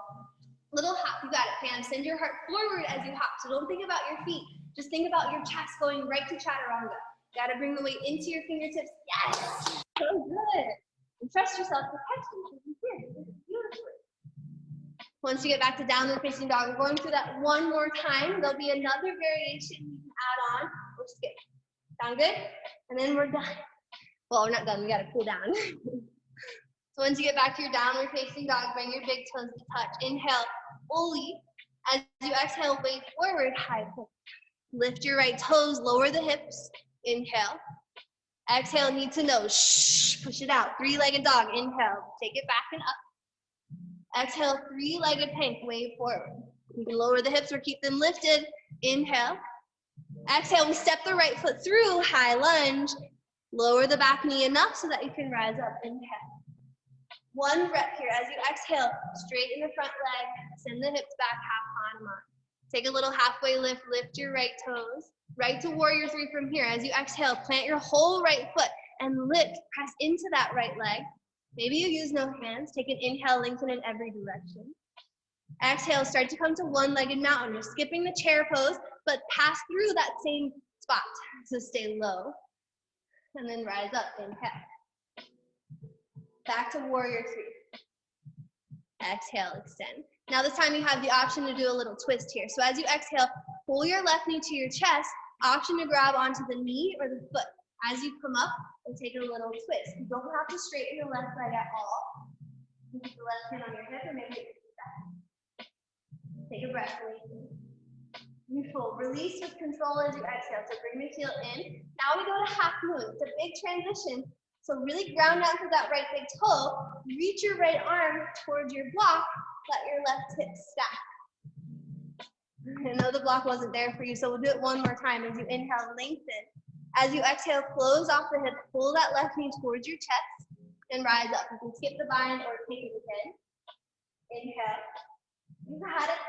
Little hop, you got it, Pam. Send your heart forward as you hop. So don't think about your feet. Just think about your chest going right to chaturanga. You gotta bring the weight into your fingertips. Yes, so good. And trust yourself to catch it. You did beautifully. Once you get back to downward facing dog, we're going through that one more time. There'll be another variation you can add on. We'll skip. Sound good? And then we're done. Well, we're not done. We gotta cool down. So once you get back to your downward facing dog, bring your big toes to touch. Inhale, fully. As you exhale, weight forward, high pull. Lift your right toes, lower the hips. Inhale. Exhale, need to know. Shh, push it out. Three-legged dog. Inhale, take it back and up. Exhale, three-legged plank, wave forward. You can lower the hips or keep them lifted. Inhale. Exhale, we step the right foot through, high lunge. Lower the back knee enough so that you can rise up. Inhale. One rep here. As you exhale, straighten the front leg, send the hips back, half on. Take a little halfway lift, lift your right toes. Right to warrior three from here. As you exhale, plant your whole right foot and lift, press into that right leg. Maybe you use no hands. Take an inhale, lengthen in every direction. Exhale, start to come to one-legged mountain. You're skipping the chair pose, but pass through that same spot. So stay low. And then rise up, inhale. Back to warrior three. Exhale, extend. Now this time you have the option to do a little twist here. So as you exhale, pull your left knee to your chest, option to grab onto the knee or the foot. As you come up, and take a little twist. You don't have to straighten your left leg at all. You can put the left hand on your hip or maybe it's back. Take a breath, lengthen. Neutral. Release with control as you exhale. So bring the heel in. Now we go to half moon. It's a big transition. So really ground down to that right big toe. Reach your right arm towards your block. Let your left hip stack. I know the block wasn't there for you, so we'll do it one more time. As you inhale, lengthen. As you exhale, close off the hip. Pull that left knee towards your chest and rise up. You can skip the bind or take it again. Inhale. You got it.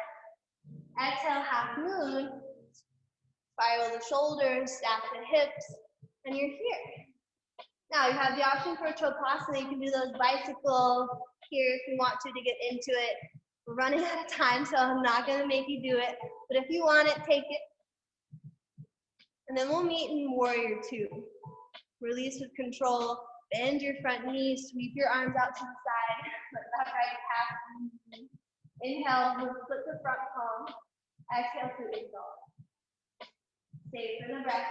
Exhale, half moon. Spiral the shoulders, stack the hips, and you're here. Now you have the option for Chopasana. You can do those bicycle here if you want to get into it. We're running out of time, so I'm not gonna make you do it. But if you want it, take it. And then we'll meet in warrior two. Release with control. Bend your front knee, sweep your arms out to the side. Let that right half. Inhale, flip the front palm. Exhale to exalt. Stay for the breath.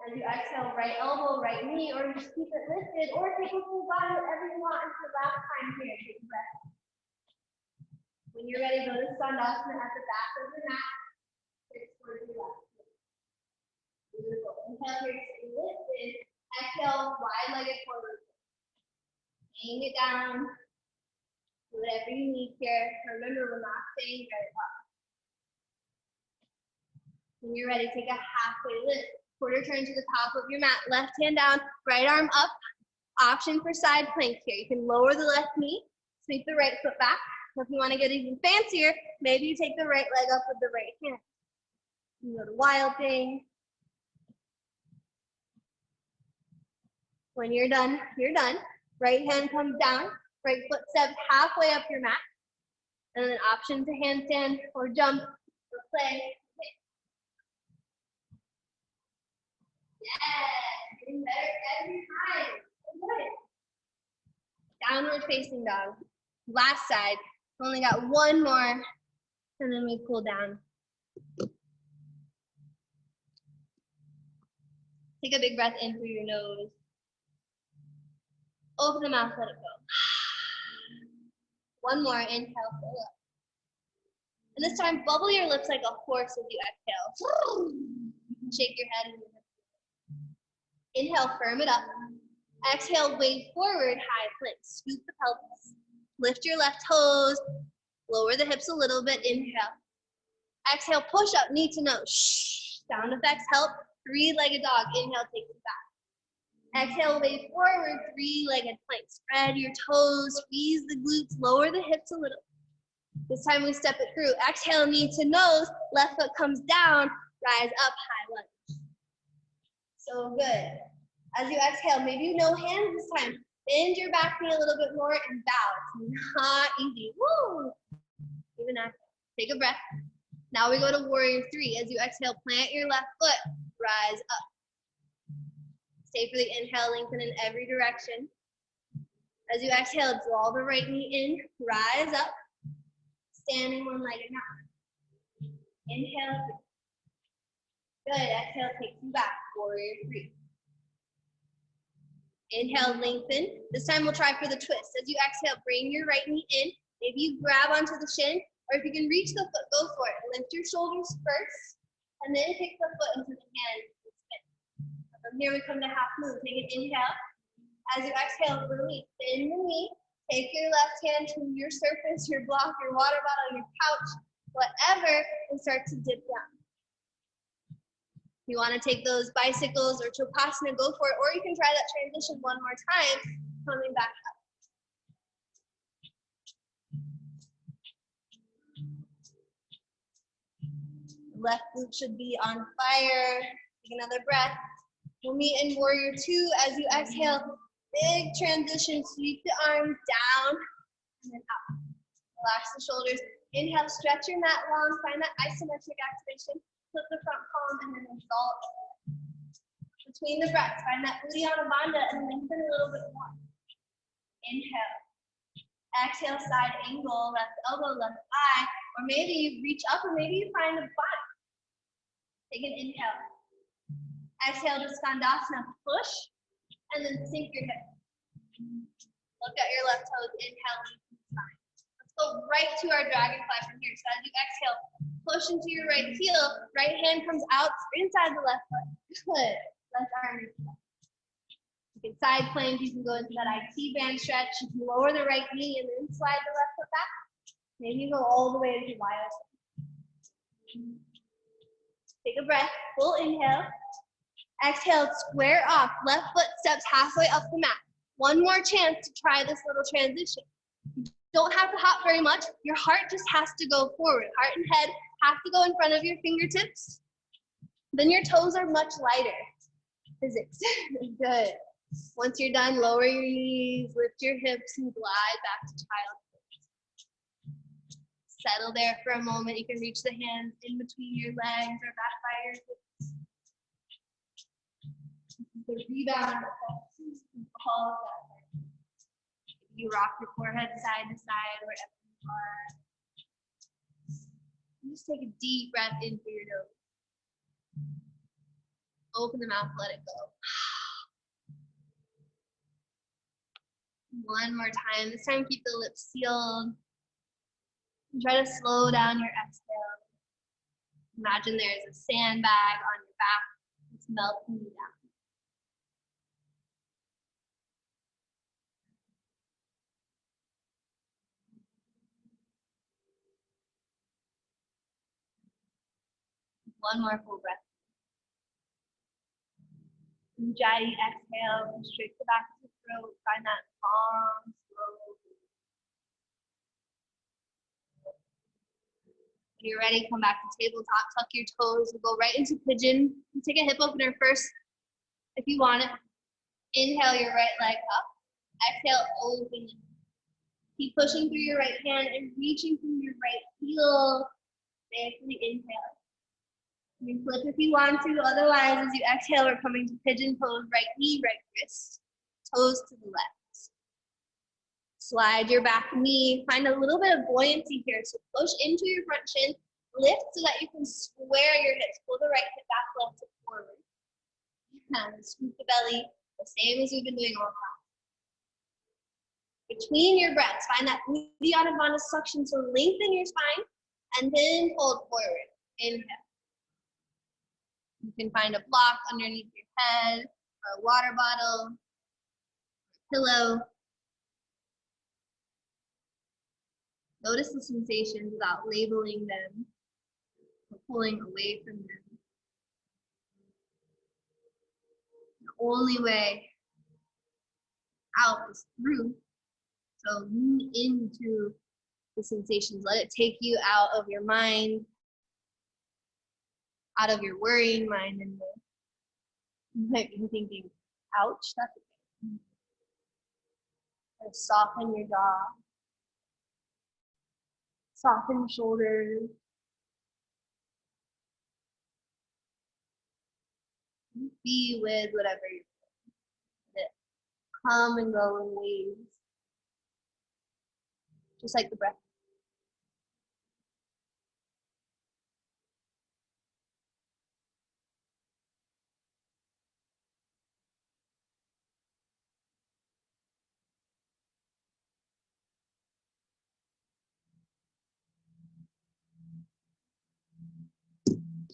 As you exhale, right elbow, right knee, or just keep it lifted, or take a full body, whatever you want until the last time here. Take a breath. When you're ready, go to Skandasana at the back of the mat. Hips towards your left. Beautiful. Inhale here, stay lifted. Exhale, wide-legged forward. Hang it down. Do whatever you need here. Remember, we're not staying very up. When you're ready, take a halfway lift. Quarter turn to the top of your mat. Left hand down, right arm up. Option for side plank here. You can lower the left knee, sweep the right foot back. If you want to get even fancier, maybe you take the right leg up with the right hand. You go to wild thing. When you're done, you're done. Right hand comes down, right foot steps halfway up your mat. And then option to handstand or jump or play. Yes, getting better every time. Good. Downward facing dog. Last side. Only got one more, and then we cool down. Take a big breath in through your nose. Open the mouth, let it go. One more, inhale, fill up. And this time, bubble your lips like a horse as you exhale. Shake your head. Inhale, firm it up. Exhale, wave forward, high plank. Scoop the pelvis. Lift your left toes. Lower the hips a little bit. Inhale. Exhale, push up, knee to nose. Shh. Sound effects help. Three-legged dog. Inhale, take it back. Exhale, wave forward, three-legged plank. Spread your toes, squeeze the glutes, lower the hips a little. This time we step it through. Exhale, knee to nose. Left foot comes down. Rise up, high lunge. So good. As you exhale, maybe no hands this time. Bend your back knee a little bit more and bow. It's not easy. Woo! Even exhale. Take a breath. Now we go to warrior three. As you exhale, plant your left foot. Rise up. Stay for the inhale, lengthen in every direction. As you exhale, draw the right knee in. Rise up. Standing one-legged now. Inhale. Good. Exhale, takes you back. Warrior three. Inhale, lengthen. This time we'll try for the twist. As you exhale, bring your right knee in. Maybe you grab onto the shin, or if you can reach the foot, go for it. Lift your shoulders first, and then kick the foot into the hand and spin. From here we come to half moon. Take an inhale. As you exhale, release. Bend the knee. Take your left hand to your surface, your block, your water bottle, your couch, whatever, and start to dip down. You want to take those bicycles or Chokasana, go for it, or you can try that transition one more time, coming back up. Left glute should be on fire. Take another breath. We'll meet in warrior two. As you exhale, big transition, sweep the arms down and then up. Relax the shoulders. Inhale, stretch your mat long, find that isometric activation. Flip the front palm and then exalt. Between the breaths, find that Uddiyana Bandha and lengthen a little bit more. Inhale. Exhale, side angle, left elbow, left eye. Or maybe you reach up or maybe you find a butt. Take an inhale. Exhale to Skandasana, push, and then sink your hip. Look at your left toes, inhale, lengthen the spine. Let's go right to our dragonfly from here. So as you exhale, push into your right heel, right hand comes out inside the left foot. Good. Left arm is up. You can side plank, you can go into that IT band stretch, you can lower the right knee and then slide the left foot back. Maybe you go all the way into wild. Take a breath, full inhale. Exhale, square off. Left foot steps halfway up the mat. One more chance to try this little transition. You don't have to hop very much. Your heart just has to go forward. Heart and head have to go in front of your fingertips. Then your toes are much lighter. Physics. Good. Once you're done, lower your knees, lift your hips, and glide back to child's pose. Settle there for a moment. You can reach the hands in between your legs or back by your hips. The rebound effect, all of that. You rock your forehead side to side wherever you are. Just take a deep breath in through your nose. Open the mouth, let it go. One more time. This time keep the lips sealed. And try to slow down your exhale. Imagine there's a sandbag on your back. It's melting you down. One more full breath. Ujjayi exhale, constrict the back of the throat. Find that long, slow. When you're ready, come back to tabletop, tuck your toes, we'll go right into pigeon. Take a hip opener first if you want it. Inhale your right leg up. Exhale, open it. Keep pushing through your right hand and reaching through your right heel. Safely inhale. You can flip if you want to, otherwise as you exhale, we're coming to pigeon pose, right knee, right wrist, toes to the left. Slide your back knee, find a little bit of buoyancy here, so push into your front shin, lift so that you can square your hips, pull the right hip back, left hip forward. And scoop the belly, the same as you've been doing all time. Between your breaths, find that Uddiyana Bandha suction, so lengthen your spine, and then fold forward. Inhale. You can find a block underneath your head, or a water bottle, a pillow. Notice the sensations without labeling them or pulling away from them. The only way out is through. So lean into the sensations. Let it take you out of your mind, out of your worrying mind, and you might be thinking, ouch, that's okay. Just soften your jaw. Soften your shoulders. Be with whatever you're doing. Let it come and go in waves. Just like the breath.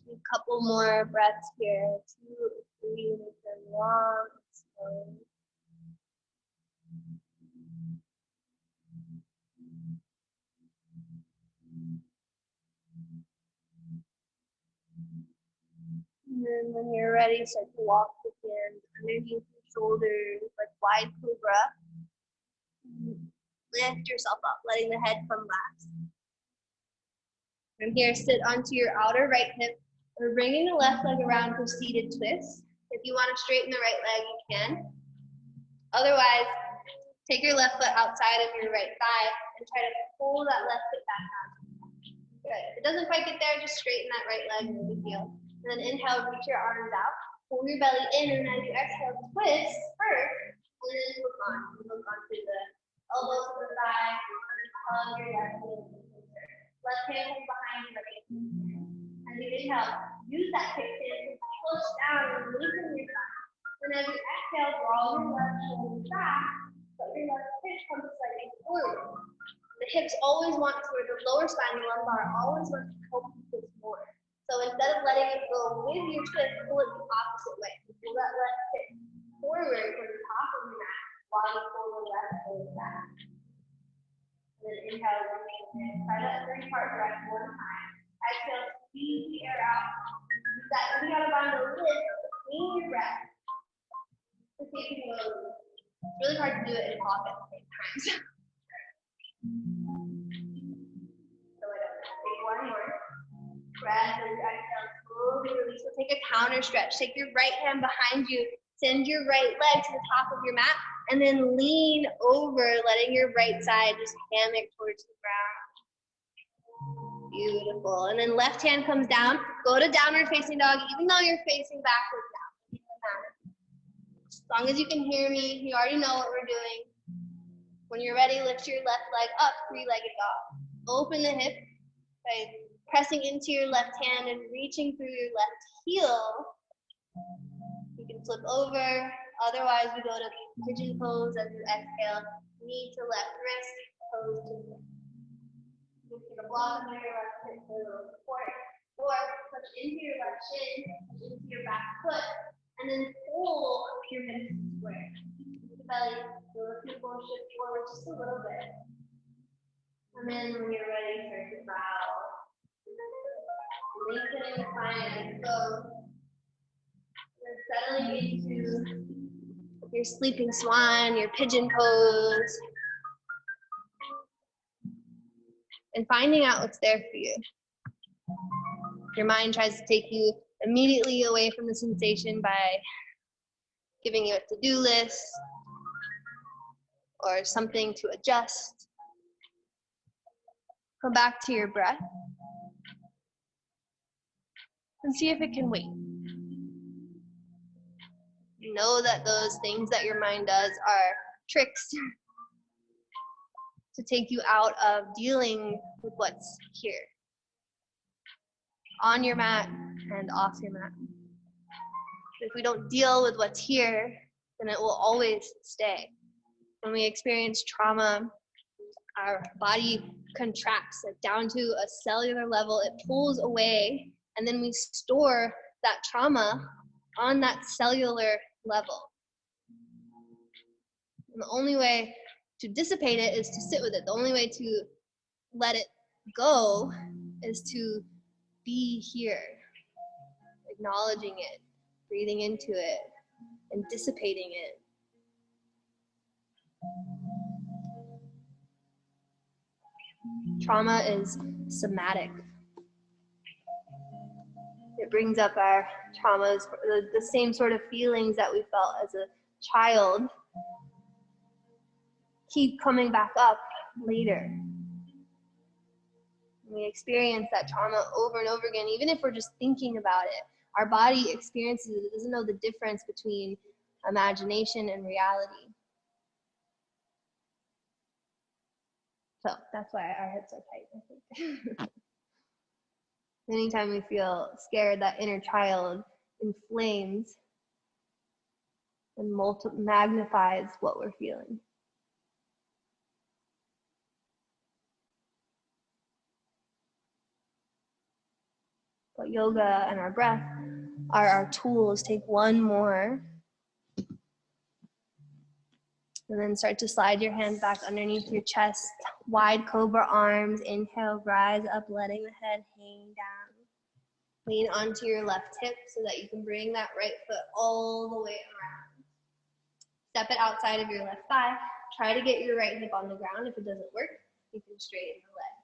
A couple more breaths here. 2 or 3, make them long, slow. And then when you're ready, start to walk the hands underneath your shoulders, like wide cobra. Lift yourself up, letting the head come last. From here, sit onto your outer right hip. We're bringing the left leg around for seated twist. If you want to straighten the right leg, you can. Otherwise, take your left foot outside of your right thigh and try to pull that left foot back down. Good. If it doesn't quite get there, just straighten that right leg, no big deal. And then inhale, reach your arms out. Pull your belly in, and as you exhale, twist first, and then hook on. Hook onto the elbows to the thigh, hug your left knee. Left hand is behind your right knee. As you inhale, use that kick pin to push down and loosen your thigh. And as you exhale, draw your left shoulder back, but your left hip comes slightly forward. The hips always want to, or the lower spine, the lumbar, always wants to help you twist more. So instead of letting it go with your twist, pull it the opposite way. Pull that left hip forward from the top of your mat while you pull the left shoulder back. And then inhale, remain. Try that 3-part breath one time. Exhale, squeeze the air out. Use that Uddiyana Bandha lift between your breath. Just so you can go. It's really hard to do it in a pocket at the same time. So take one more breath and exhale, slowly release. So take a counter stretch. Take your right hand behind you. Send your right leg to the top of your mat, and then lean over, letting your right side just hammock towards the ground. Beautiful. And then left hand comes down. Go to downward facing dog, even though you're facing backwards now. It doesn't matter. As long as you can hear me, you already know what we're doing. When you're ready, lift your left leg up, 3-legged dog. Open the hip by pressing into your left hand and reaching through your left heel. flip over. Otherwise, we go to pigeon pose as you exhale. Knee to left wrist, toes to the left. You can block under your left hip for a little support. Or push into your left shin, push into your back foot, and then pull your hips square. Keep the belly, your hip will shift forward just a little bit. And then when you're ready, start to bow. Lengthening the spine as you go. Then settling into your sleeping swan, your pigeon pose. And finding out what's there for you. Your mind tries to take you immediately away from the sensation by giving you a to-do list or something to adjust. Come back to your breath and see if it can wait. You know that those things that your mind does are tricks to take you out of dealing with what's here, on your mat and off your mat. If we don't deal with what's here, then it will always stay. When we experience trauma, our body contracts down to a cellular level, it pulls away, and then we store that trauma on that cellular level. And the only way to dissipate it is to sit with it. The only way to let it go is to be here, acknowledging it, breathing into it, and dissipating it. Trauma is somatic. It brings up our traumas, the same sort of feelings that we felt as a child keep coming back up later. We experience that trauma over and over again, even if we're just thinking about it. Our body experiences it. It doesn't know the difference between imagination and reality. So that's why our hips are tight, I think. Anytime we feel scared, that inner child inflames and magnifies what we're feeling. But yoga and our breath are our tools. Take one more. And then start to slide your hands back underneath your chest. Wide cobra arms. Inhale, rise up, letting the head hang down. Lean onto your left hip so that you can bring that right foot all the way around. Step it outside of your left thigh. Try to get your right hip on the ground. If it doesn't work, you can straighten the leg.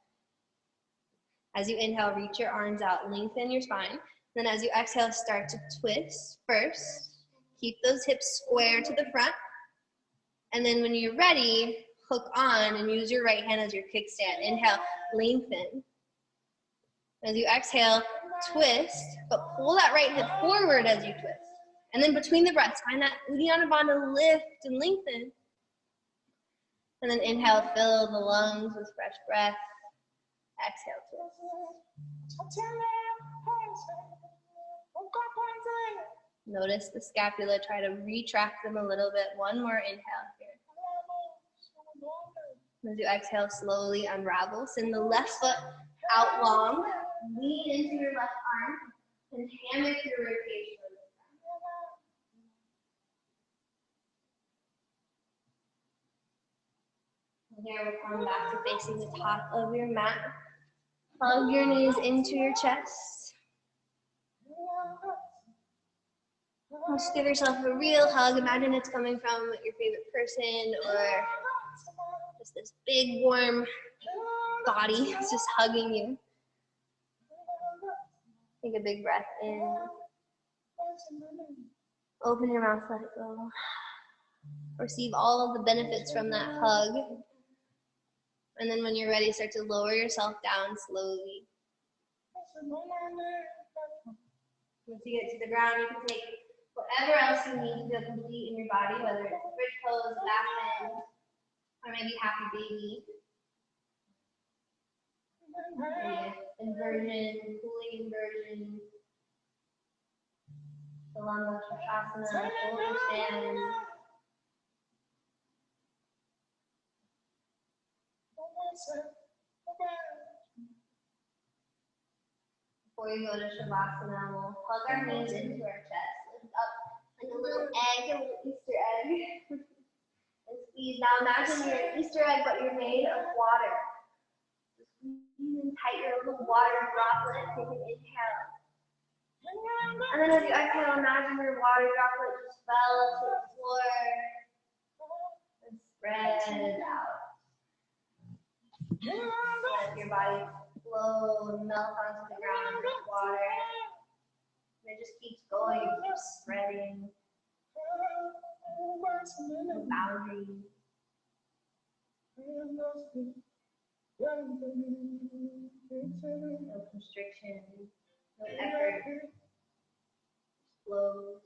As you inhale, reach your arms out, lengthen your spine. Then as you exhale, start to twist first. Keep those hips square to the front. And then when you're ready, hook on and use your right hand as your kickstand. Inhale, lengthen. As you exhale, twist, but pull that right hip forward as you twist. And then between the breaths, find that Uddiyana Bandha, lift and lengthen. And then inhale, fill the lungs with fresh breath. Exhale, twist. Notice the scapula, try to retract them a little bit. One more inhale here. As you exhale, slowly unravel. Send the left foot out long. Lean into your left arm and hammock your rotation. And here we'll come back to facing the top of your mat. Hug your knees into your chest. Just give yourself a real hug. Imagine it's coming from your favorite person or just this big warm body. It's just hugging you. Take a big breath in. Open your mouth, let it go. Receive all of the benefits from that hug. And then when you're ready, start to lower yourself down slowly. Once you get to the ground, you can take whatever else you need to feel complete in your body, whether it's bridge pose, back bend, or maybe happy baby. Inversion, cooling inversion. Shoulder stand. Before you go to Shavasana, we'll hug our knees into our chest. Lift up like a little egg, a little Easter egg. And squeeze. Now imagine you're an Easter egg, but you're made of water. Just squeeze and tight your little water droplet. Take an inhale. And then as you exhale, imagine your water droplet just fell to the floor and spread out. Let your body flow and melt onto the ground with water. And it just keeps going, it keeps spreading. No boundaries. No constriction. No effort. Just flows.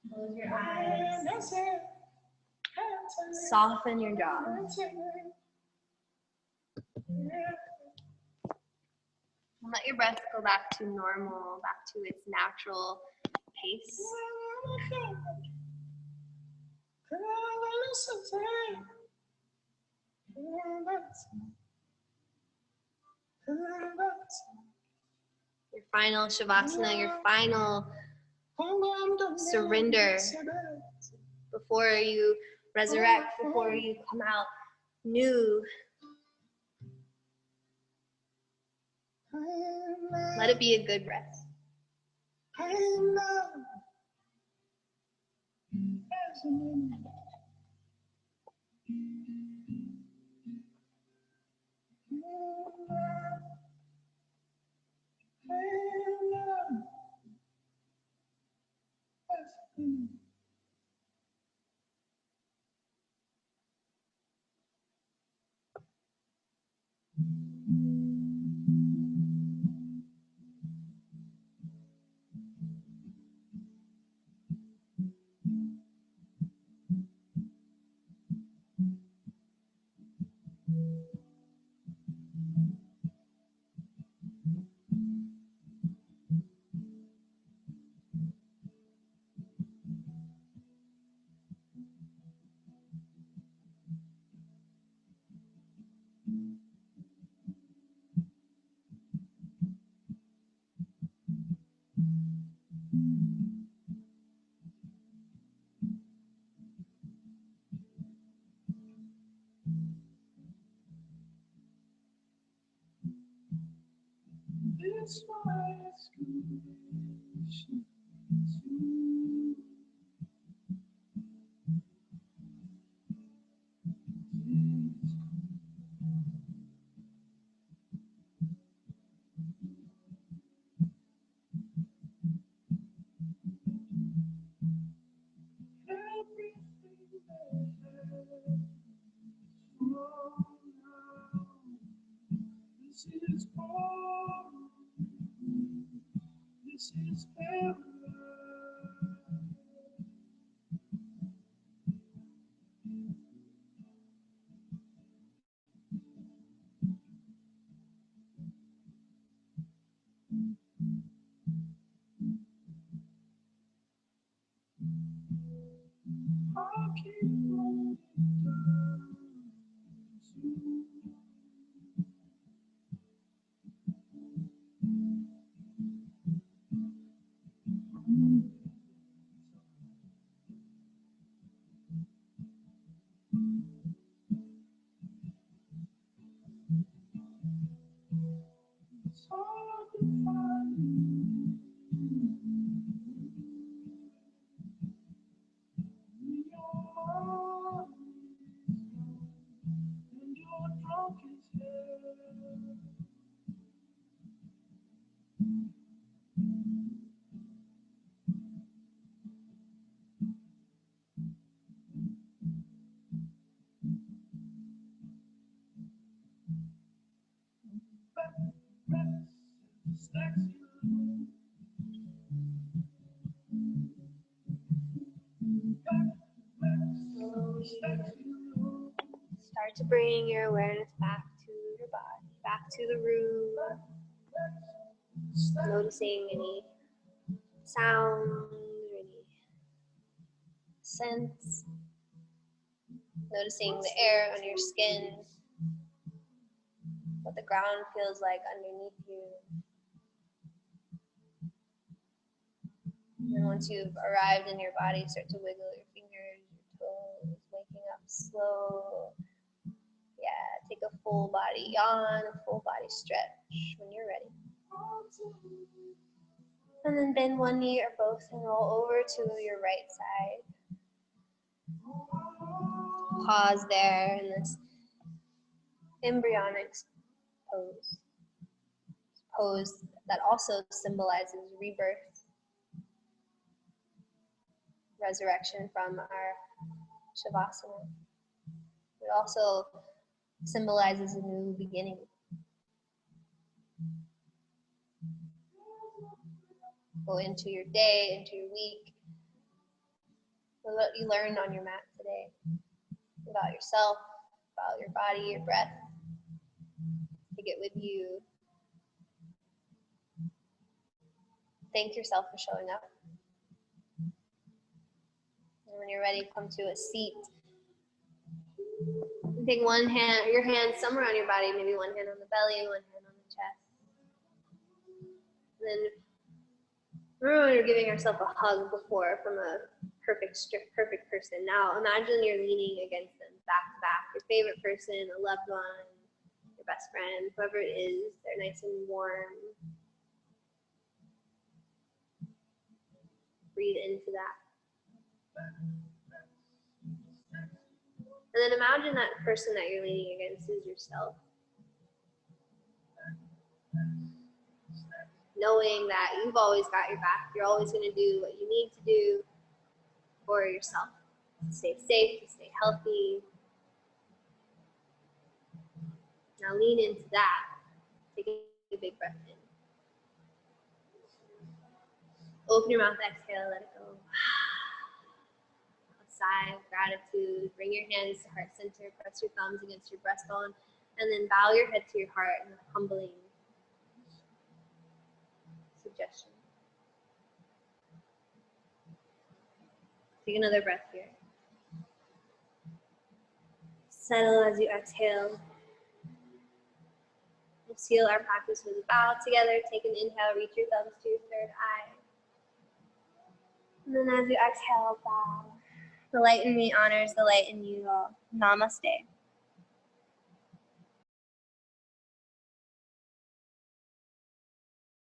Close your eyes. Soften your jaw. And let your breath go back to normal, back to its natural pace. Your final Shavasana, your final surrender before you resurrect, before you come out new. Let it be a good rest. Start to bring your awareness back to your body, back to the room. Noticing any sounds or any scents. Noticing the air on your skin, what the ground feels like underneath you. And once you've arrived in your body, start to wiggle your fingers, your toes, waking up slow. Yeah, take a full body yawn, a full body stretch when you're ready. And then bend one knee or both and roll over to your right side. Pause there in this embryonic pose. Pose that also symbolizes rebirth, resurrection from our Shavasana. It also symbolizes a new beginning. Go into your day, into your week, what you learned on your mat today about yourself, about your body, your breath. Take it with you. Thank yourself for showing up. And when you're ready, come to a seat. Take one hand, your hand somewhere on your body, maybe one hand on the belly, one hand on the chest. And then remember when you're giving yourself a hug before from a perfect person. Now imagine you're leaning against them, back to back. Your favorite person, a loved one, your best friend, whoever it is, they're nice and warm. Breathe into that. And then imagine that person that you're leaning against is yourself. Knowing that you've always got your back. You're always going to do what you need to do for yourself. To stay safe, to stay healthy. Now lean into that. Take a big breath in. Open your mouth, exhale, let it go. A sigh of gratitude. Bring your hands to heart center. Press your thumbs against your breastbone. And then bow your head to your heart in a humbling suggestion. Take another breath here. Settle as you exhale. We'll seal our practice with a bow together. Take an inhale, reach your thumbs to your third eye. And then as you exhale, bow. The light in me honors the light in you all. Namaste.